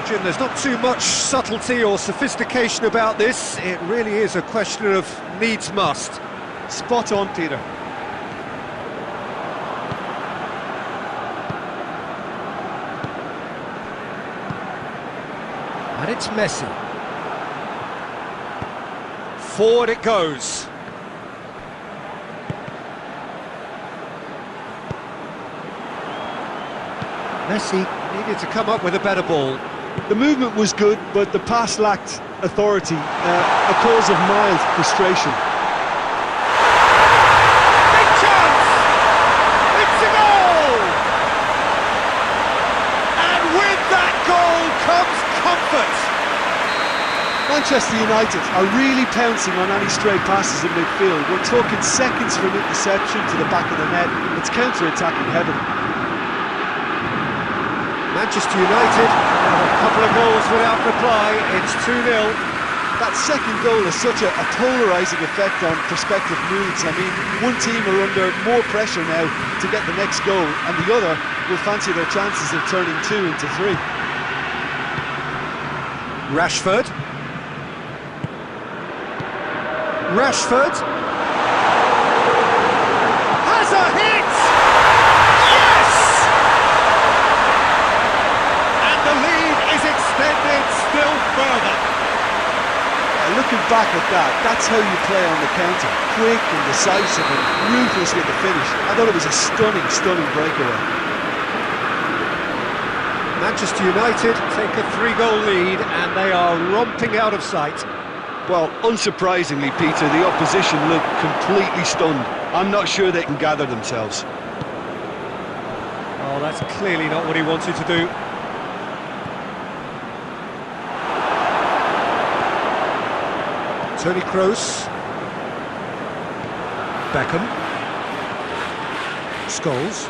Jim, there's not too much subtlety or sophistication about this. It really is a question of needs must. Spot on, Peter. And it's Messi. Forward it goes. Messi needed to come up with a better ball. The movement was good, but the pass lacked authority, a cause of mild frustration. Big chance! It's a goal! And with that goal comes comfort. Manchester United are really pouncing on any stray passes in midfield. We're talking seconds from interception to the back of the net. It's counter-attacking heavily. Manchester United have a couple of goals without reply. It's 2-0. That second goal has such a polarising effect on prospective moods. I mean, one team are under more pressure now to get the next goal, and the other will fancy their chances of turning 2 into 3. Rashford. Rashford. Has a hit! Yes! And the lead is extended still further. Looking back at that, that's how you play on the counter. Quick and decisive and ruthless with the finish. I thought it was a stunning, stunning breakaway. Manchester United take a 3-goal lead and they are romping out of sight. Well, unsurprisingly, Peter, the opposition look completely stunned. I'm not sure they can gather themselves. Oh, that's clearly not what he wanted to do. Toni Kroos. Beckham. Scholes.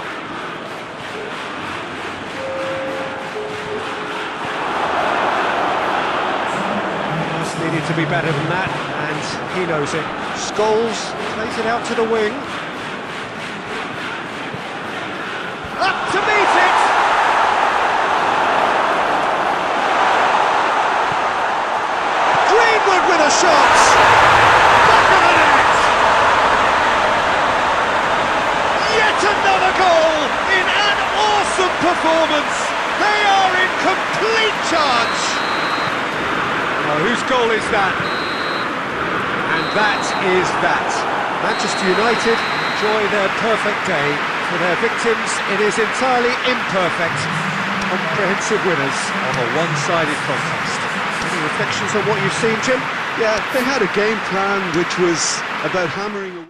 Just needed to be better than that, and he knows it. Scholes plays it out to the wing. Up to meet it! Greenwood with a shot! Back of the net! Yet another goal in an awesome performance! They are in complete charge! Well, whose goal is that? And that is that. Manchester United enjoy their perfect day. For their victims, it is entirely imperfect. Comprehensive winners of a one-sided contest. Any reflections on what you've seen, Jim? Yeah, they had a game plan which was about hammering away.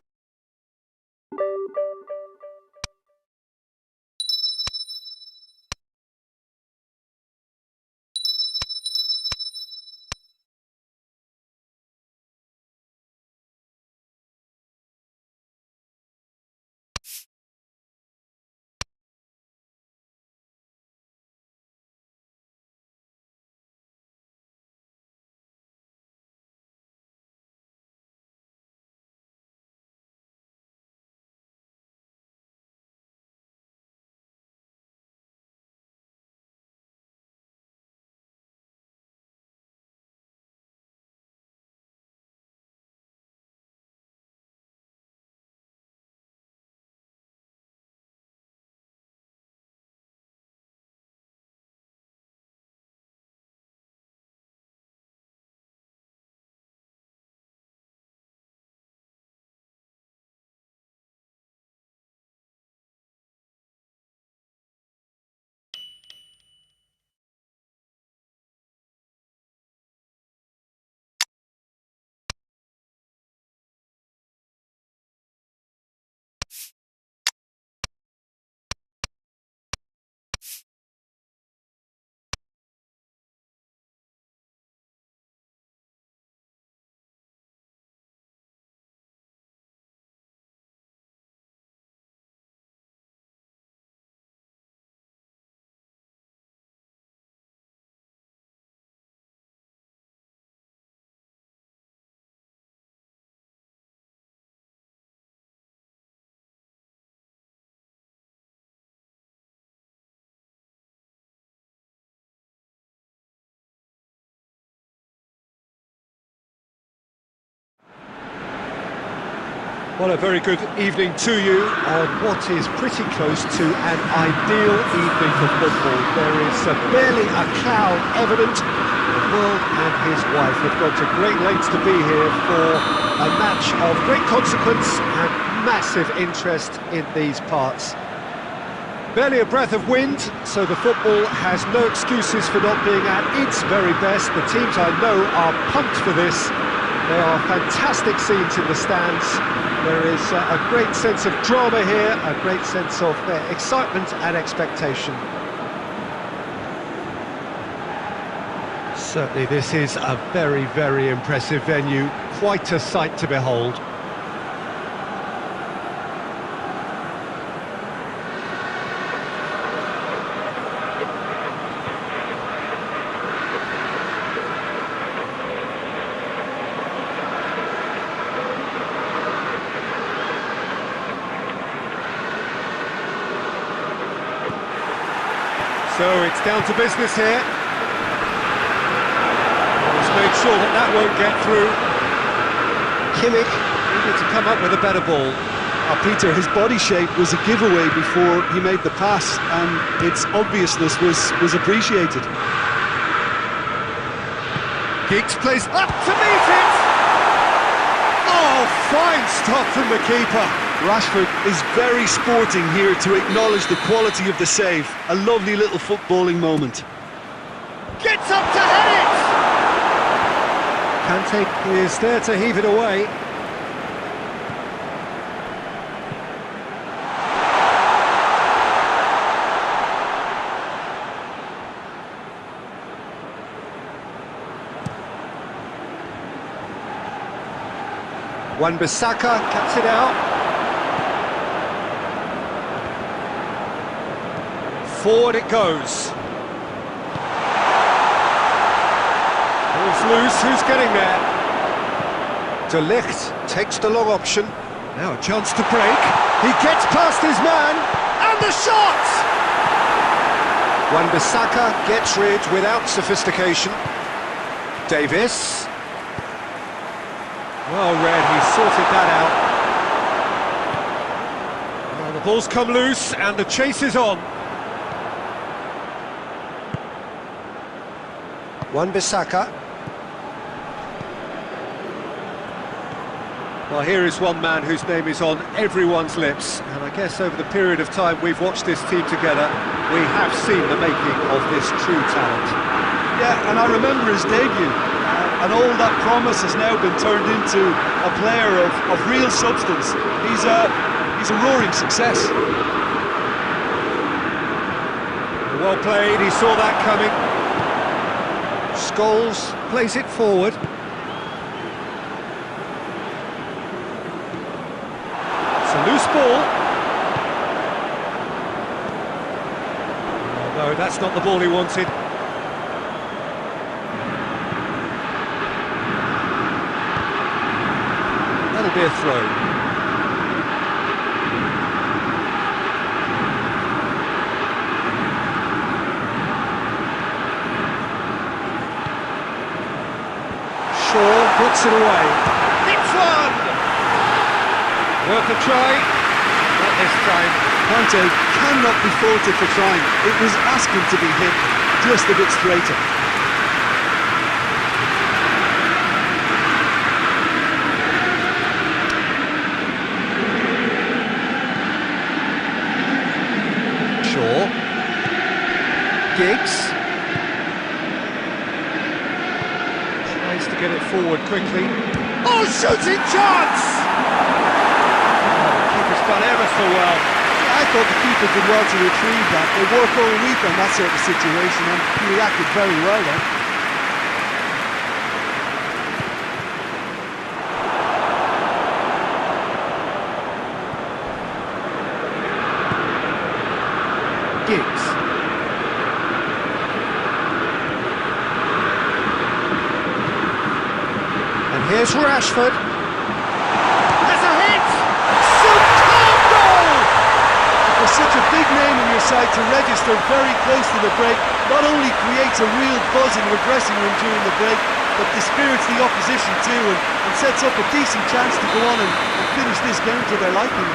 Well, a very good evening to you on what is pretty close to an ideal evening for football. There is barely a cloud evident. The world and his wife have gone to great lengths to be here for a match of great consequence and massive interest in these parts. Barely a breath of wind, so the football has no excuses for not being at its very best. The teams I know are pumped for this. There are fantastic scenes in the stands. There is a great sense of drama here, a great sense of excitement and expectation. Certainly this is a very, very impressive venue, quite a sight to behold. So it's down to business here. He's made sure that that won't get through. Kimmich needed to come up with a better ball. Peter, his body shape was a giveaway before he made the pass, and its obviousness was appreciated. Giggs plays up to meet it! Oh, fine stop from the keeper. Rashford is very sporting here to acknowledge the quality of the save. A lovely little footballing moment. Gets up to head it! Kante is there to heave it away. Wan-Bissaka cuts it out. Forward it goes. Ball's loose, who's getting there? De Ligt takes the long option. Now a chance to break. He gets past his man, and the shot! Wan-Bissaka gets rid without sophistication. Davis. Well read, he sorted that out. Well, the ball's come loose, and the chase is on. Wan-Bissaka. Well, here is one man whose name is on everyone's lips, and I guess over the period of time we've watched this team together, we have seen the making of this true talent. Yeah, and I remember his debut, and all that promise has now been turned into a player of real substance. He's a roaring success. Well played, he saw that coming. Scholes plays it forward. It's a loose ball. Oh, no, that's not the ball he wanted. That'll be a throw. Puts it away. It's one! Worth a try. Not this time. Kante cannot be faulted for trying. It was asking to be hit just a bit straighter. Shaw. Giggs. To get it forward quickly. Oh, shooting chance! Oh, the keeper's done ever so well. I thought the keeper did well to retrieve that. They work all week on that sort of situation, and he reacted very well then. Giggs. Here's Rashford. There's a hit! Superb goal! With such a big name in your side to register very close to the break, not only creates a real buzz in your dressing room during the break, but dispirits the opposition too, and sets up a decent chance to go on and finish this game to their liking.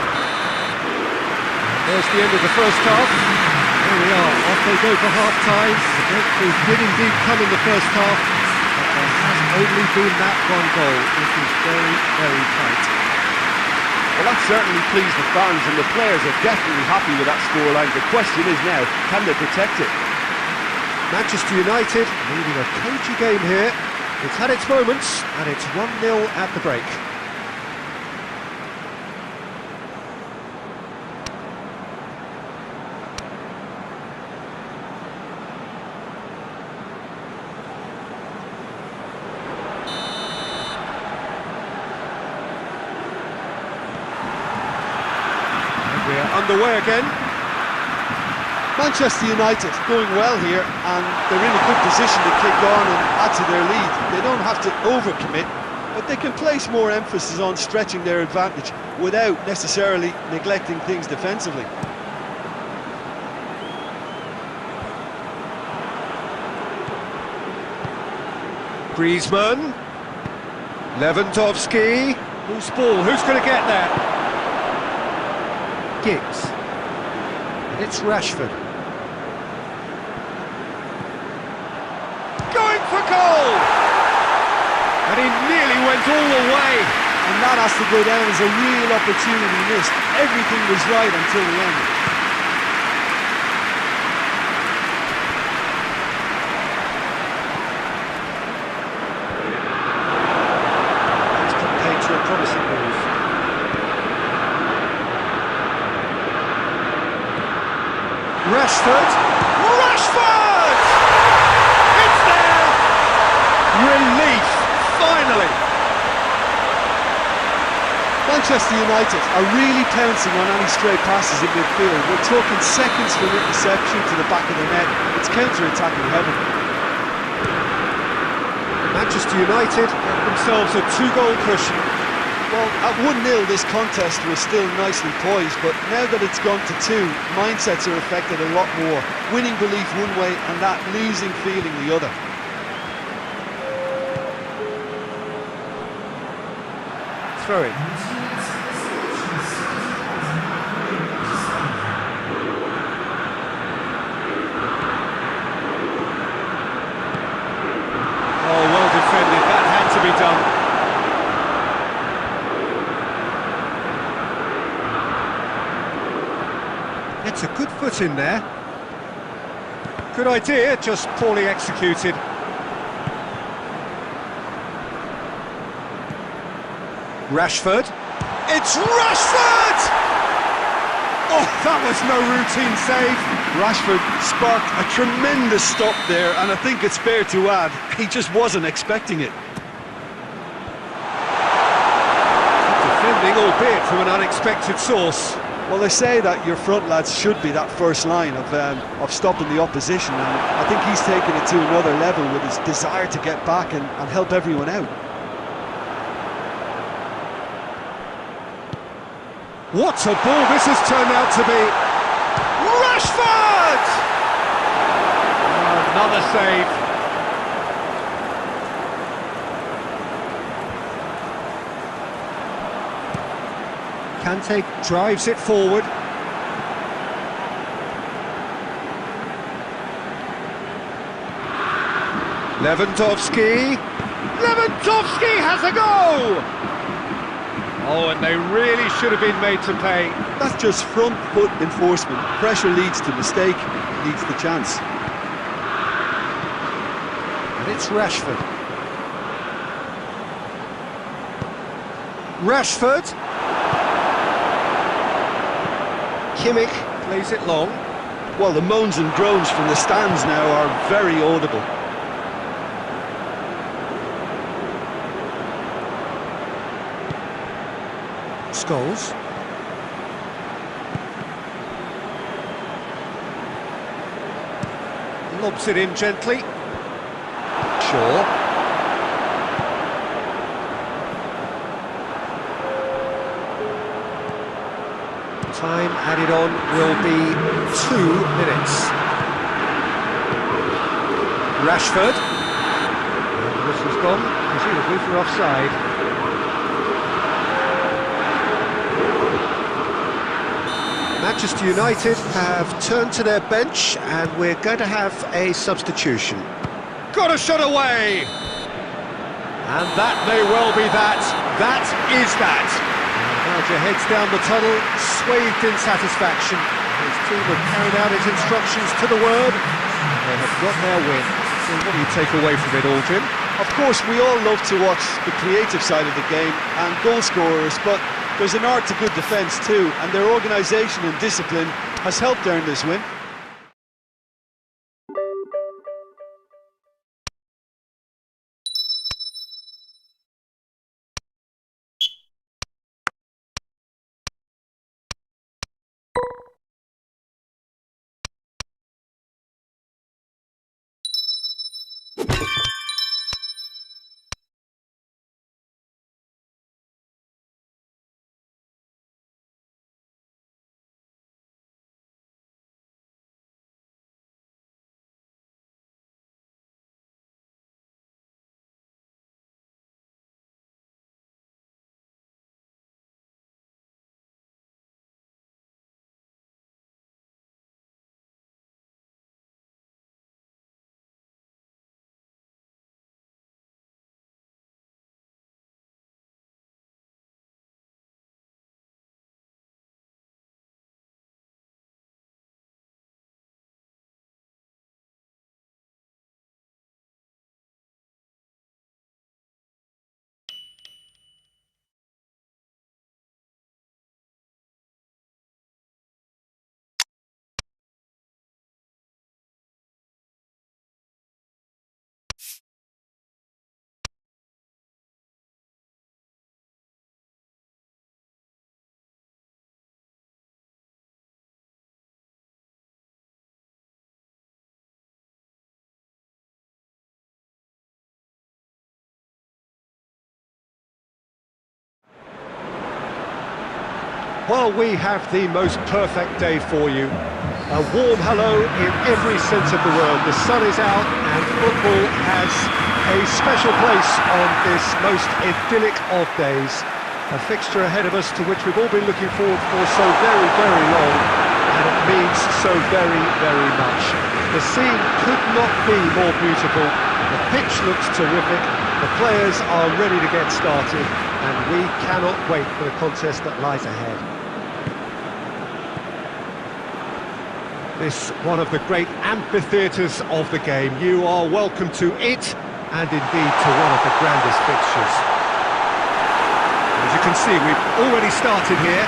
There's the end of the first half. Here we are, off they go for half-time. The breakthrough did indeed come in the first half, but there has only been that one goal. It is very, very tight. Well, that certainly pleased the fans, and the players are definitely happy with that scoreline. The question is now, can they protect it? Manchester United leading a cagey game here. It's had its moments, and it's 1-0 at the break. And we're underway again. Manchester United going well here, and they're in a good position to kick on and add to their lead. They don't have to overcommit, but they can place more emphasis on stretching their advantage without necessarily neglecting things defensively. Griezmann, Lewandowski, loose ball, who's going to get there? Giggs, and it's Rashford. Going for goal! And he nearly went all the way. And that has to go down as a real opportunity missed. Everything was right until the end. That's compared to a promising move. Rashford! Rashford! It's there! Relief, finally! Manchester United are really pouncing on any stray passes in midfield. We're talking seconds from interception to the back of the net. It's counter-attacking heaven. Manchester United get themselves a 2-goal cushion. Well, at 1-0 this contest was still nicely poised, but now that it's gone to 2, mindsets are affected a lot more. Winning belief one way and that losing feeling the other. Throw in. Oh, well defended, that had to be done. It's a good foot in there. Good idea, just poorly executed. Rashford. It's Rashford! Oh, that was no routine save. Rashford sparked a tremendous stop there, and I think it's fair to add, he just wasn't expecting it. Defending, albeit from an unexpected source. Well, they say that your front lads should be that first line of stopping the opposition, and I think he's taken it to another level with his desire to get back and help everyone out. What a ball this has turned out to be! Rashford! Oh, another save. Kante drives it forward. Lewandowski. Lewandowski has a go! Oh, and they really should have been made to pay. That's just front foot enforcement. Pressure leads to mistake, leads to chance. And it's Rashford. Rashford. Kimmich plays it long. Well, the moans and groans from the stands now are very audible. Scholes. Lobs it in gently. Shaw. Time added on will be 2 minutes. Rashford. And the whistle's gone, presumably for offside. Manchester United have turned to their bench and we're going to have a substitution. Got a shot away! And that may well be that. That is that. Roger heads down the tunnel, swathed in satisfaction. His team have carried out his instructions to the word. They have got their win. So what do you take away from it all, Jim? Of course, we all love to watch the creative side of the game and goal scorers, but there's an art to good defence too, and their organisation and discipline has helped earn this win. Well, we have the most perfect day for you. A warm hello in every sense of the word. The sun is out and football has a special place on this most idyllic of days. A fixture ahead of us to which we've all been looking forward for so very, very long, and it means so very, very much. The scene could not be more beautiful. The pitch looks terrific. The players are ready to get started, and we cannot wait for the contest that lies ahead. This one of the great amphitheatres of the game. You are welcome to it, and indeed to one of the grandest fixtures. As you can see, we've already started here.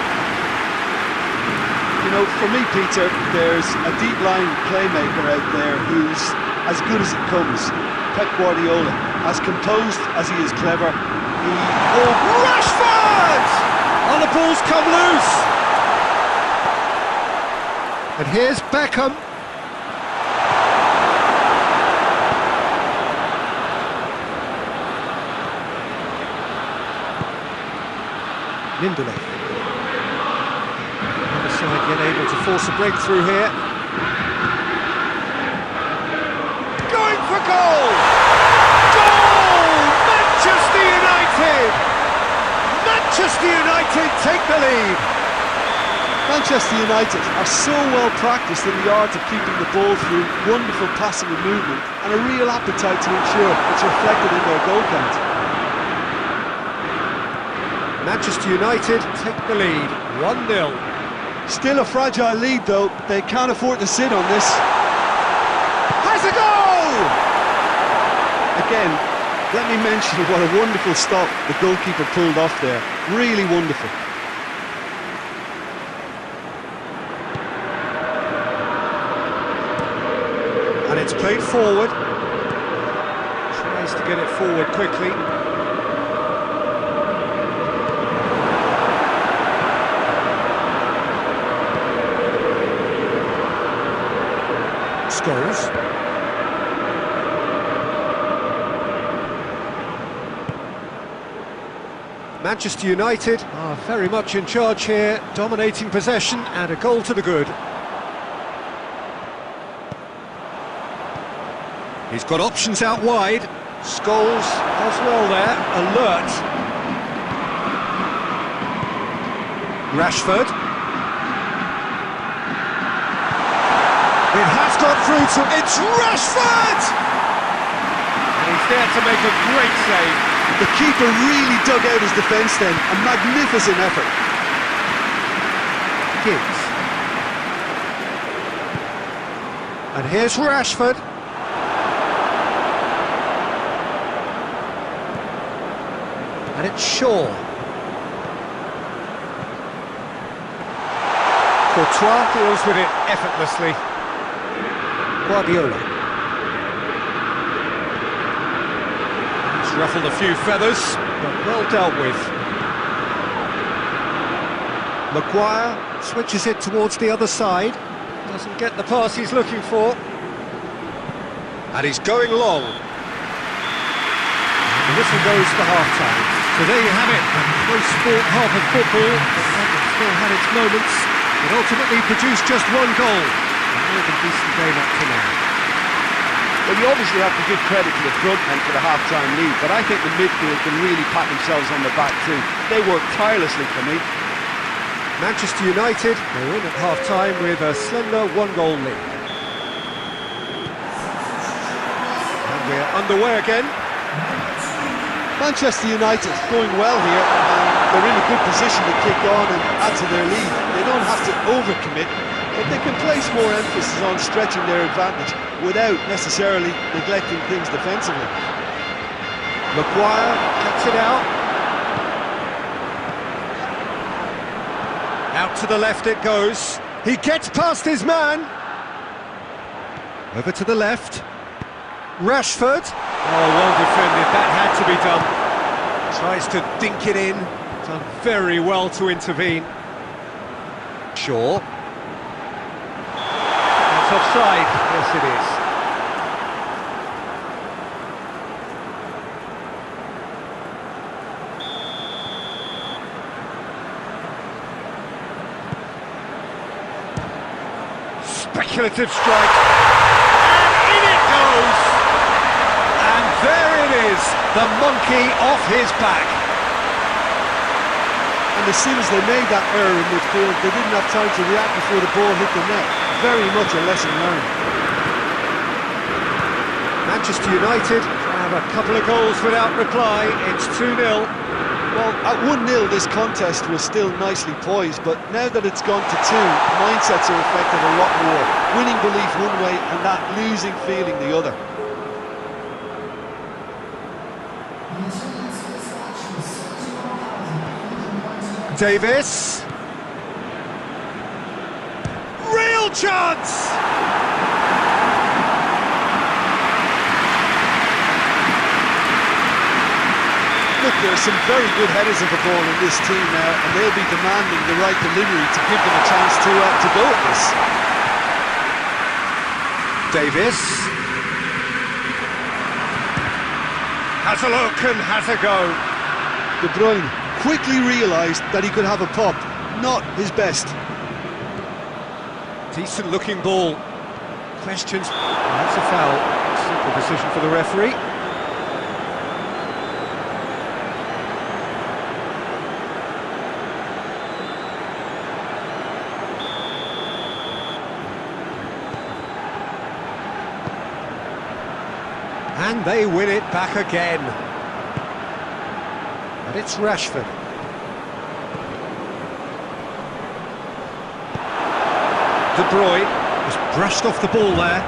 You know, for me, Peter, there's a deep-line playmaker out there who's as good as it comes. Pep Guardiola, as composed as he is clever. Rashford! Oh, the ball's come loose! And here's Beckham. Lindelöf. Other side yet able to force a breakthrough here. Going for goal! Goal! Manchester United! Manchester United take the lead! Manchester United are so well practiced in the art of keeping the ball through wonderful passing and movement, and a real appetite to ensure it's reflected in their goal count. Manchester United take the lead, 1-0. Still a fragile lead though, they can't afford to sit on this. Has a goal! Again, let me mention what a wonderful stop the goalkeeper pulled off there. Really wonderful. And it's played forward. Tries to get it forward quickly. Scholes. Manchester United are very much in charge here, dominating possession and a goal to the good. He's got options out wide. Scholes as well there, alert. Rashford. It has got through to... It's Rashford! And he's there to make a great save. The keeper really dug out his defence then. A magnificent effort. Gibbs. And here's Rashford. And it's Shaw. Courtois deals with it effortlessly. Guardiola. He's ruffled a few feathers, but well dealt with. Maguire switches it towards the other side. Doesn't get the pass he's looking for. And he's going long. And the whistle goes for half-time. So there you have it. Close sport half of football. It still had its moments. It ultimately produced just one goal. A more than decent game up to now. Well, you obviously have to give credit to the front men for the half-time lead, but I think the midfield can really pat themselves on the back too. They worked tirelessly for me. Manchester United, they win at half-time with a slender one-goal lead. And we're underway again. Manchester United going well here, and they're in a good position to kick on and add to their lead. They don't have to overcommit, but they can place more emphasis on stretching their advantage without necessarily neglecting things defensively. Maguire cuts it out. Out to the left it goes. He gets past his man. Over to the left. Rashford. Oh, well defended. That had to be done. Tries to dink it in. Done very well to intervene. Shaw. That's offside. Yes, it is. Speculative strike, and in it goes! And there it is, the monkey off his back. And as soon as they made that error in midfield, they didn't have time to react before the ball hit the net. Very much a lesson learned. Manchester United have a couple of goals without reply. It's 2-0. Well, at 1-0 this contest was still nicely poised, but now that it's gone to 2, mindsets are affected a lot more. Winning belief one way and that losing feeling the other. Davis. Real chance! Look, there are some very good headers of the ball in this team now, and they'll be demanding the right delivery to give them a chance to go at this. Davis. Has a look and has a go. De Bruyne quickly realised that he could have a pop. Not his best. Decent looking ball. Questions. That's a foul. Simple decision for the referee. And they win it back again. And it's Rashford. De Bruyne has brushed off the ball there.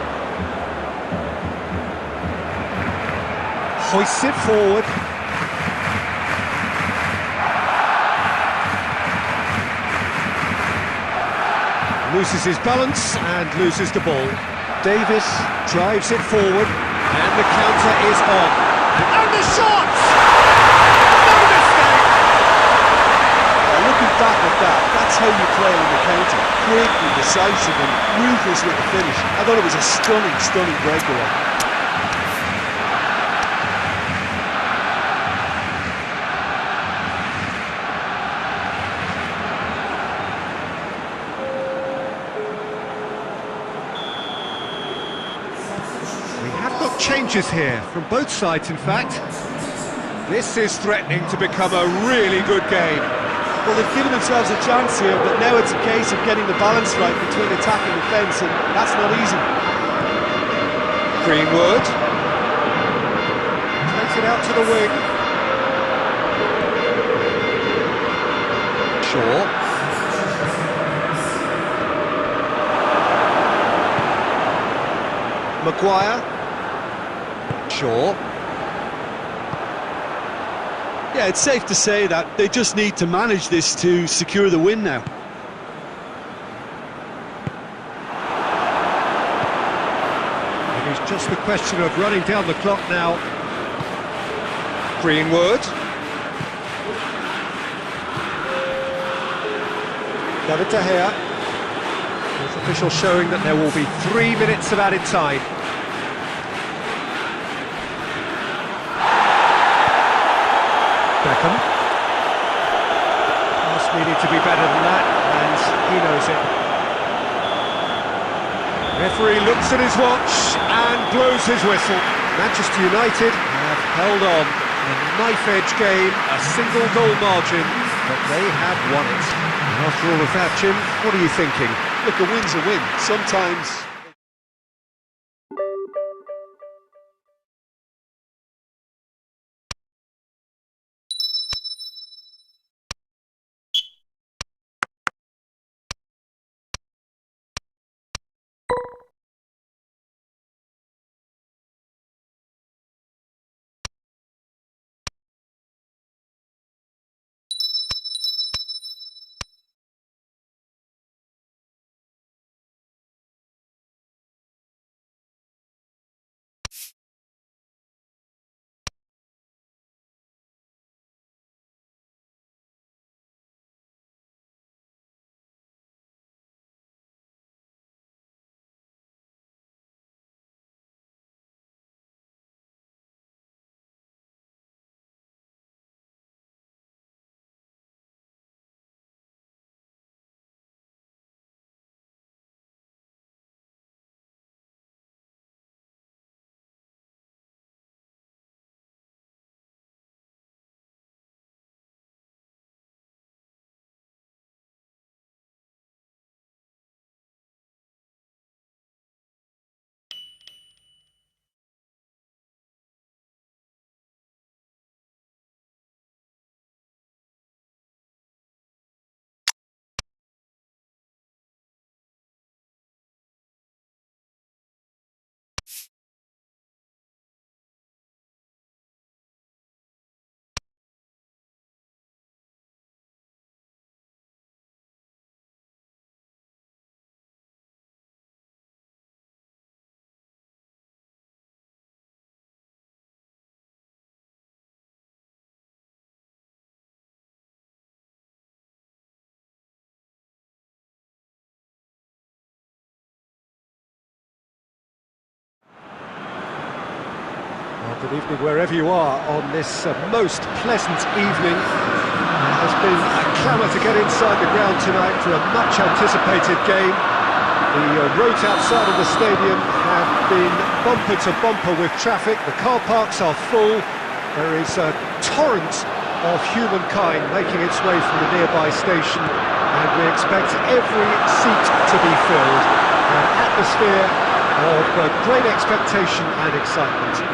Hoists it forward. Loses his balance and loses the ball. Davis drives it forward. And the counter is on. And the shot! No mistake! Looking back at that, that's how you play on the counter. Quick and decisive and ruthless with the finish. I thought it was a stunning, stunning breakaway. changes here, from both sides in fact. This is threatening to become a really good game. Well, they've given themselves a chance here, but now it's a case of getting the balance right between attack and defence, and that's not easy. Greenwood takes it out to the wing. Shaw. Maguire. Shaw. Yeah, it's safe to say that they just need to manage this to secure the win now. It is just a question of running down the clock now. Greenwood. David De Gea. There's official showing that there will be 3 minutes of added time. Beckham. Pass needed to be better than that, and he knows it. Referee looks at his watch and blows his whistle. Manchester United have held on. A knife-edge game, a single goal margin, but they have won it. And after all of that, Jim, what are you thinking? Look, a win's a win. Sometimes... Good evening wherever you are on this most pleasant evening. There has been a clamour to get inside the ground tonight for a much anticipated game. The roads outside of the stadium have been bumper to bumper with traffic. The car parks are full. There is a torrent of humankind making its way from the nearby station, and we expect every seat to be filled. An atmosphere of great expectation and excitement.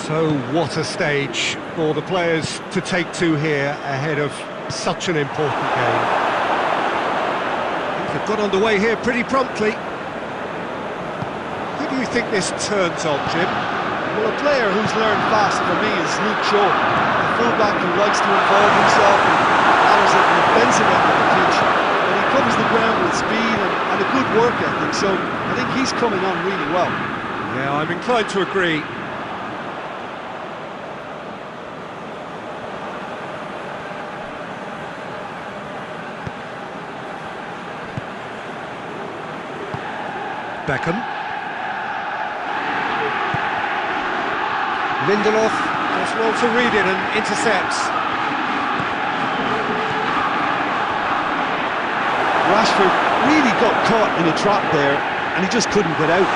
So what a stage for the players to take to here ahead of such an important game. They've got underway here pretty promptly. Who do you think this turns on, Jim? Well, a player who's learned fast for me is Luke Shaw, a fullback who likes to involve himself and hours at the offensive end of the pitch. But he covers the ground with speed and a good work ethic, so I think he's coming on really well. Yeah, I'm inclined to agree. Beckham. Lindelof does well to read it and intercepts. Rashford really got caught in a trap there. and he just couldn't get out.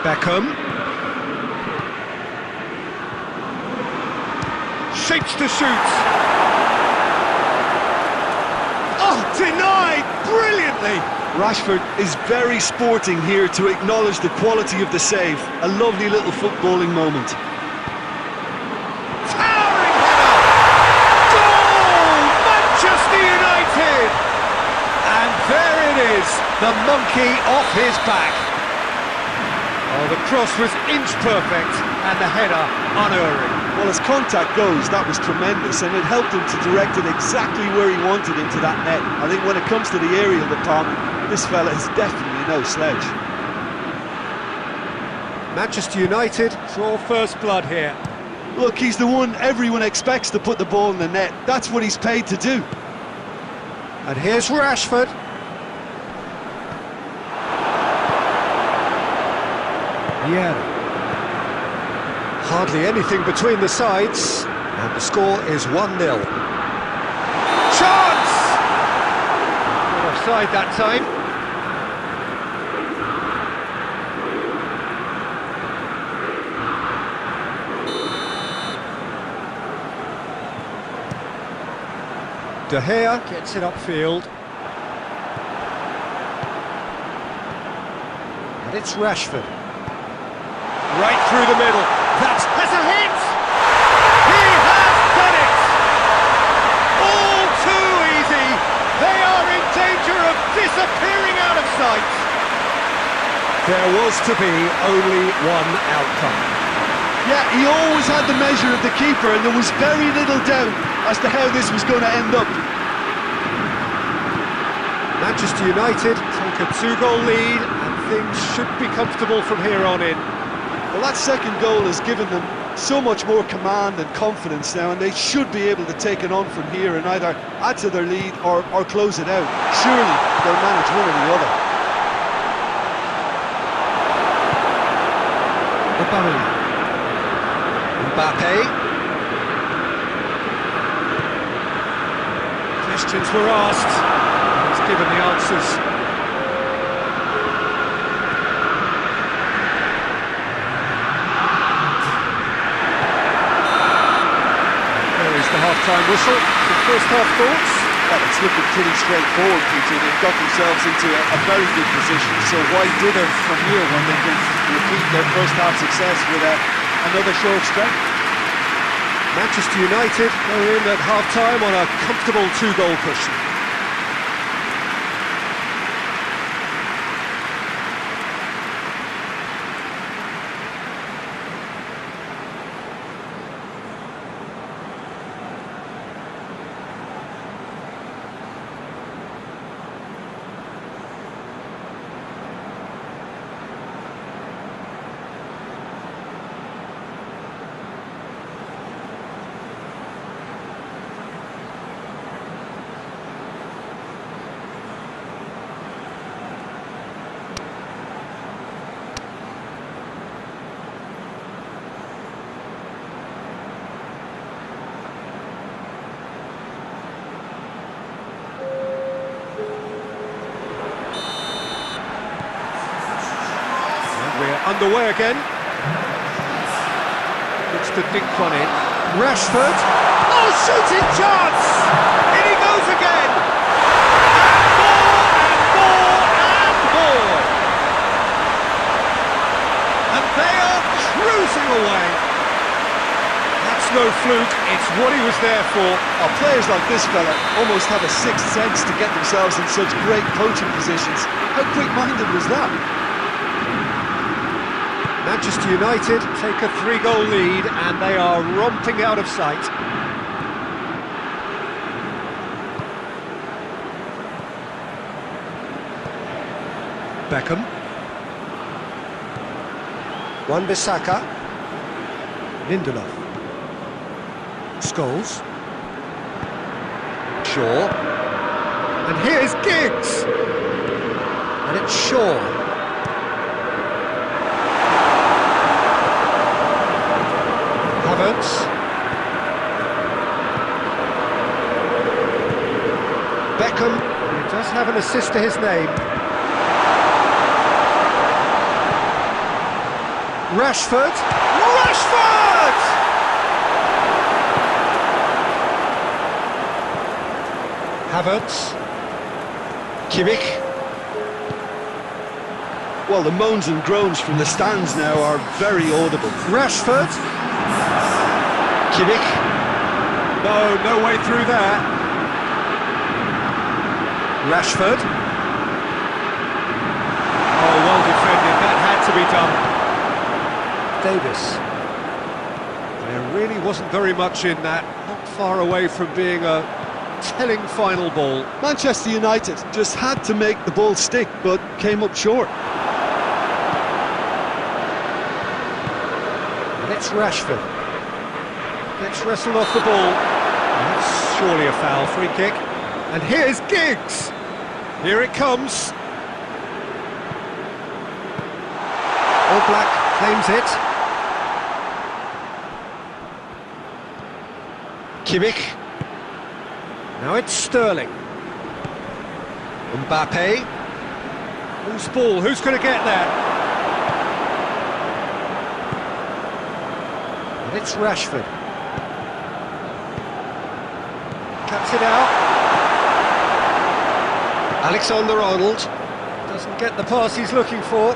Beckham. Shapes to shoot. Oh, denied brilliantly. Rashford is very sporting here to acknowledge the quality of the save. A lovely little footballing moment. Towering header. Goal! Manchester United! And there it is, the monkey off his back. Oh, the cross was inch perfect and the header unerring. Well, as contact goes, that was tremendous, and it helped him to direct it exactly where he wanted into that net. I think when it comes to the aerial department, this fella is definitely no sledge. Manchester United draw first blood here. Look, he's the one everyone expects to put the ball in the net. That's what he's paid to do. And here's Rashford. Yeah. Hardly anything between the sides, and the score is 1-0. Chance! Not offside that time. De Gea gets it upfield. And it's Rashford. Right through the middle. That's a hit! He has done it! All too easy. They are in danger of disappearing out of sight. There was to be only one outcome. Yeah, he always had the measure of the keeper, and there was very little doubt as to how this was going to end up. Manchester United take a 2-goal lead, and things should be comfortable from here on in. Well, that second goal has given them so much more command and confidence now, and they should be able to take it on from here and either add to their lead or close it out. Surely they'll manage one or the other. Mbappe. Questions were asked. He's given the answers. There is the half-time whistle. Some first-half thoughts? Well, it's looking pretty straightforward, Peter. They've got themselves into a very good position, so why dither from here when they can repeat their first-half success with another show of strength? Manchester United are in at half-time on a comfortable 2-goal cushion. We're underway again. Looks to dink one in. Rashford. Oh, shooting chance! In he goes again! And more, and more, and more! And they are cruising away. That's no fluke, it's what he was there for. Oh, players like this fella almost have a sixth sense to get themselves in such great coaching positions. How quick-minded was that? Manchester United take a 3-goal lead and they are romping out of sight. Beckham. Wan-Bissaka. Lindelof. Scholes. Shaw. And here's Giggs. And it's Shaw. Beckham, he does have an assist to his name. Rashford. Rashford! Havertz. Kimmich. Well, the moans and groans from the stands now are very audible. Rashford. Kimmich. No way through there. Rashford. Oh, well defended, that had to be done. Davis. There really wasn't very much in that, not far away from being a telling final ball. Manchester United just had to make the ball stick, but came up short. And it's Rashford. Gets wrestled off the ball. That's surely a foul, free kick. And here's Giggs. Here it comes. All Black claims it. Kimmich. Now it's Sterling. Mbappe. Whose ball? Who's going to get there? And it's Rashford. Cuts it out. Alexander-Arnold doesn't get the pass he's looking for.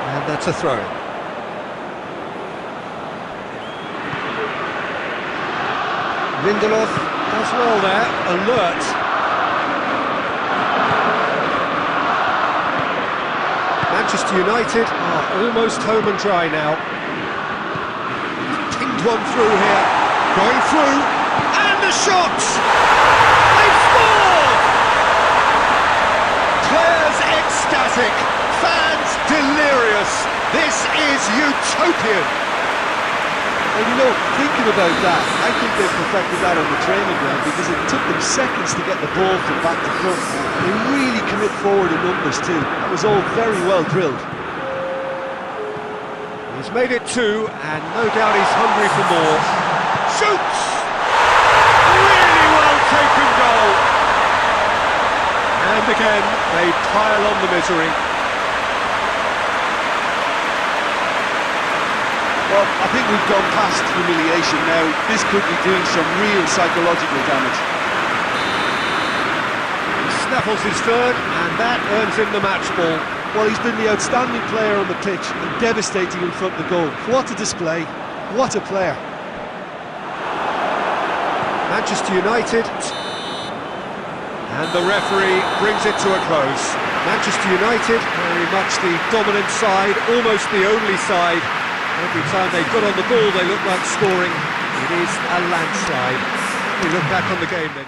And that's a throw. Lindelof does well there, alert. Manchester United are almost home and dry now. Pinged one through here, going through, and the shot! They've scored! Players ecstatic, fans delirious. This is utopian. And you know, thinking about that, I think they perfected that on the training ground because it took them seconds to get the ball from back to front. They really commit forward in numbers too. That was all very well drilled. He's made it two, and no doubt he's hungry for more. Shoots! Really well taken goal. And again, they pile on the misery. Well, I think we've gone past humiliation now. This could be doing some real psychological damage. He snaffles his third, and that earns him the match ball. Well, he's been the outstanding player on the pitch and devastating in front of the goal. What a display. What a player. Manchester United. And the referee brings it to a close. Manchester United, very much the dominant side, almost the only side. Every time they got on the ball, they look like scoring. It is a landslide. We look back on the game then.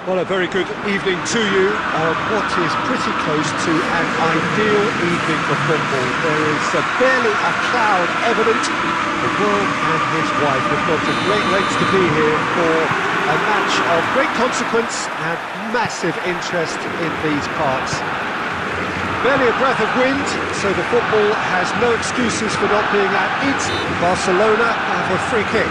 Well, a very good evening to you on what is pretty close to an ideal evening for football. There is barely a cloud evident. The world and his wife have gone to great lengths to be here for a match of great consequence and massive interest in these parts. Barely a breath of wind, so the football has no excuses for not being at it. Barcelona have a free kick.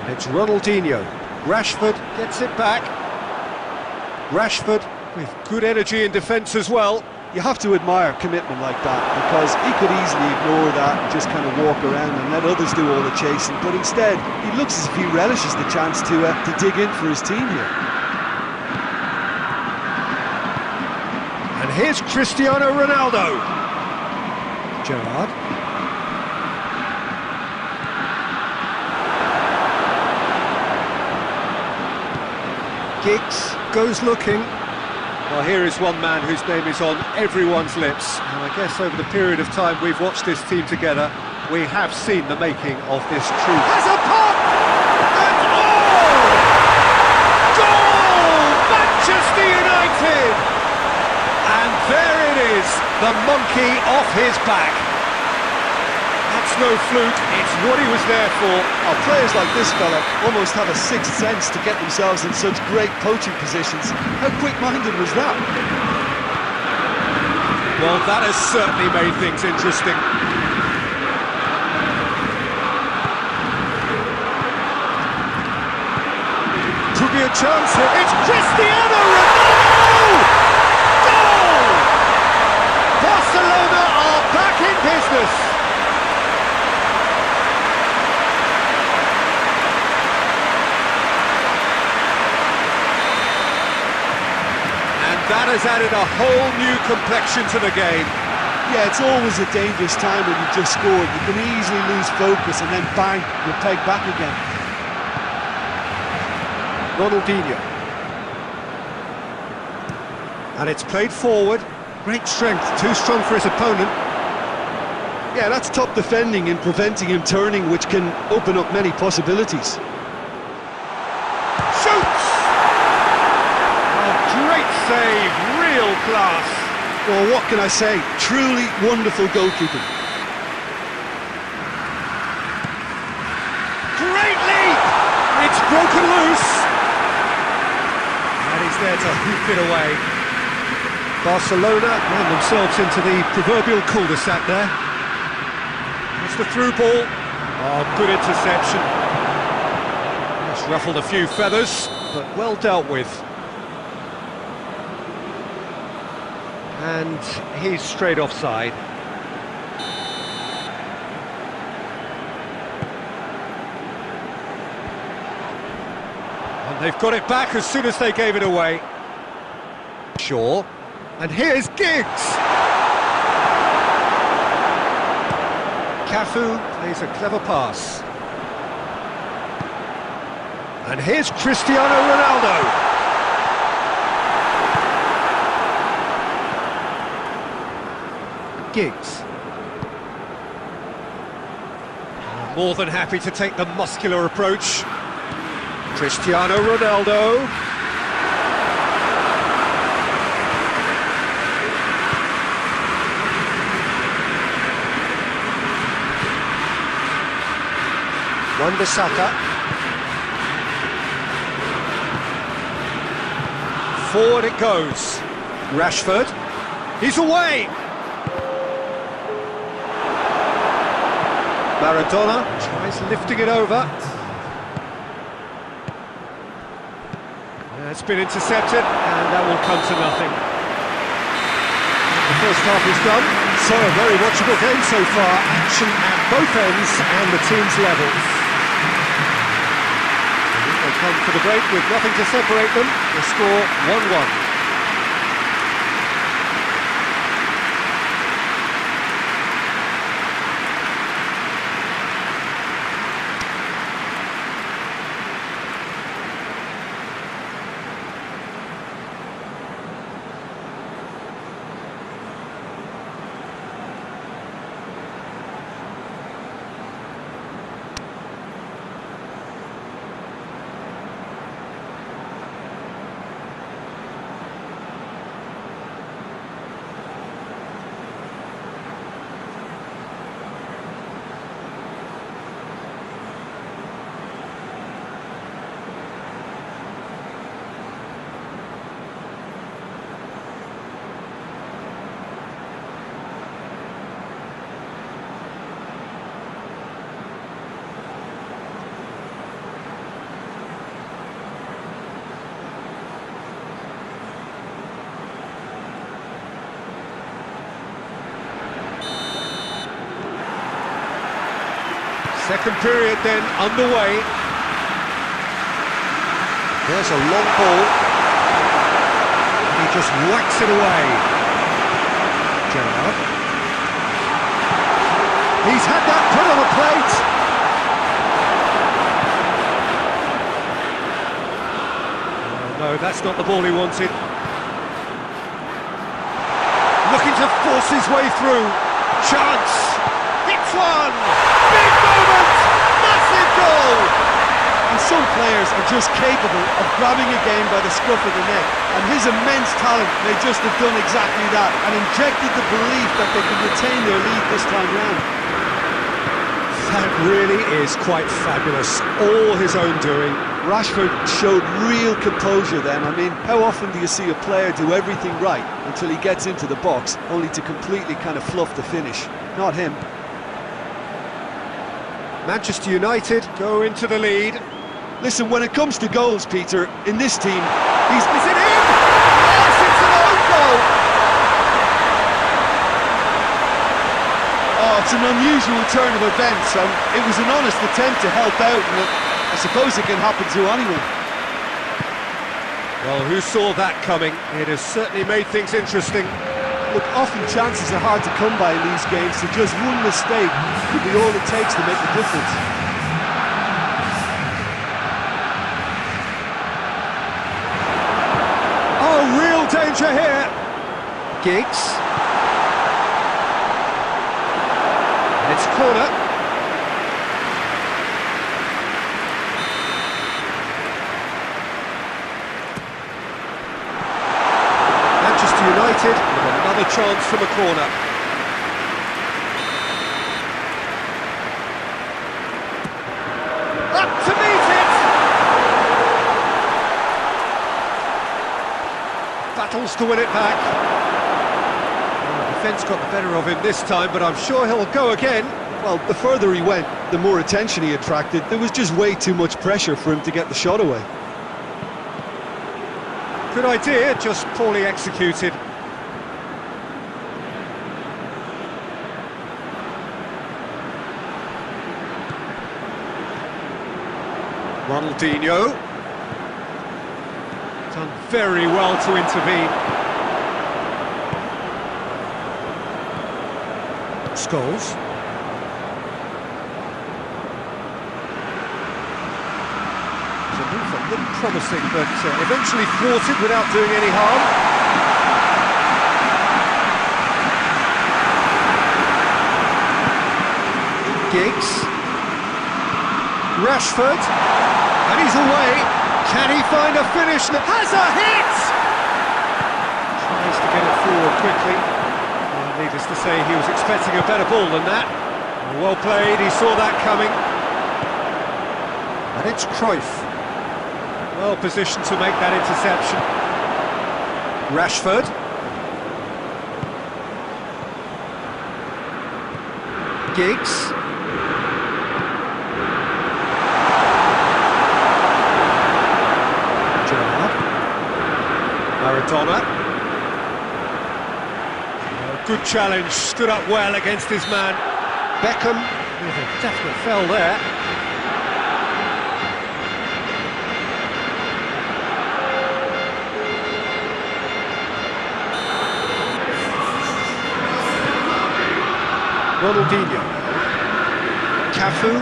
It's Ronaldinho. Rashford gets it back. Rashford with good energy in defence as well. You have to admire commitment like that, because he could easily ignore that and just kind of walk around and let others do all the chasing, but instead he looks as if he relishes the chance to dig in for his team here. And here's Cristiano Ronaldo. Gerrard. Giggs goes looking. Well, here is one man whose name is on everyone's lips, and I guess over the period of time we've watched this team together, we have seen the making of this true. Has a pop! And goal! Manchester United! And there it is, the monkey off his back. That's no fluke, it's what he was there for. Oh, players like this fella almost have a sixth sense to get themselves in such great poaching positions. How quick-minded was that? Well, that has certainly made things interesting. Could be a chance here. It's Cristiano Ronaldo! Goal! Barcelona are back in business. That has added a whole new complexion to the game. Yeah, it's always a dangerous time when you've just scored. You can easily lose focus and then bang, you're pegged back again. Ronaldinho. And it's played forward. Great strength, too strong for his opponent. Yeah, that's top defending and preventing him turning, which can open up many possibilities. Shoots! Great save, real class. Well, what can I say? Truly wonderful goalkeeping. Great leap! It's broken loose. And he's there to hoop it away. Barcelona ran themselves into the proverbial cul-de-sac there. It's the through ball. Oh, good interception. Just ruffled a few feathers, but well dealt with. And he's straight offside. And they've got it back as soon as they gave it away. Shaw. And here's Giggs! Cafu plays a clever pass. And here's Cristiano Ronaldo. Giggs. More than happy to take the muscular approach. Cristiano Ronaldo. Wan-Bissaka. Forward it goes. Rashford. He's away. Maradona tries lifting it over. It's been intercepted, and that will come to nothing. The first half is done, so a very watchable game so far. Action at both ends and the teams level. They come for the break with nothing to separate them. The score 1-1. Second period then underway. There's a long ball. And he just whacks it away. Gerrard. He's had that put on a plate. Oh, no, that's not the ball he wanted. Looking to force his way through. Chance. Hits one. Big moment. Massive goal. And some players are just capable of grabbing a game by the scruff of the neck, and his immense talent may just have done exactly that and injected the belief that they could retain their lead this time round. That really is quite fabulous. All his own doing. Rashford showed real composure then. I mean, how often do you see a player do everything right until he gets into the box, only to completely kind of fluff the finish? Not him. Manchester United go into the lead. Listen, when it comes to goals, Peter, in this team, is it in? Yes, it's an own goal! Oh, it's an unusual turn of events, and it was an honest attempt to help out, and I suppose it can happen to anyone. Well, who saw that coming? It has certainly made things interesting. Look, often chances are hard to come by in these games, so just one mistake could be all it takes to make the difference. Oh, real danger here. Giggs. It's corner. Manchester United with another chance from a corner. Up to meet it! Battles to win it back. Well, the defence got the better of him this time, but I'm sure he'll go again. Well, the further he went, the more attention he attracted. There was just way too much pressure for him to get the shot away. Good idea, just poorly executed. Ronaldinho. Done very well to intervene. Scholes. The move looked promising, but eventually thwarted without doing any harm. Giggs. Rashford. And he's away. Can he find a finish that has a hit? Tries to get it forward quickly. Needless to say, he was expecting a better ball than that. Well played, he saw that coming. And it's Cruyff. Well positioned to make that interception. Rashford. Giggs. Gerrard. Maradona. Good challenge, stood up well against his man. Beckham with a definite fell there. Ronaldinho. Cafu.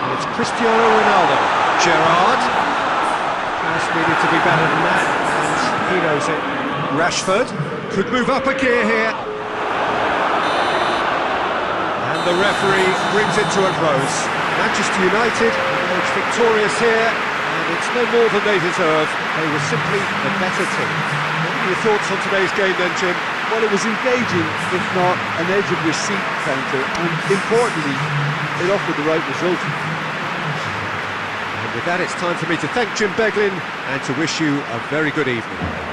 And it's Cristiano Ronaldo. Gerrard. Pass needed to be better than that, and he knows it. Rashford could move up a gear here. And the referee brings it to a close. Manchester United emerge victorious here, and it's no more than they deserve. They were simply the better team. What are your thoughts on today's game then, Jim? Well, it was engaging, if not an edge of your seat counter, and importantly, it offered the right result. And with that, it's time for me to thank Jim Beglin and to wish you a very good evening.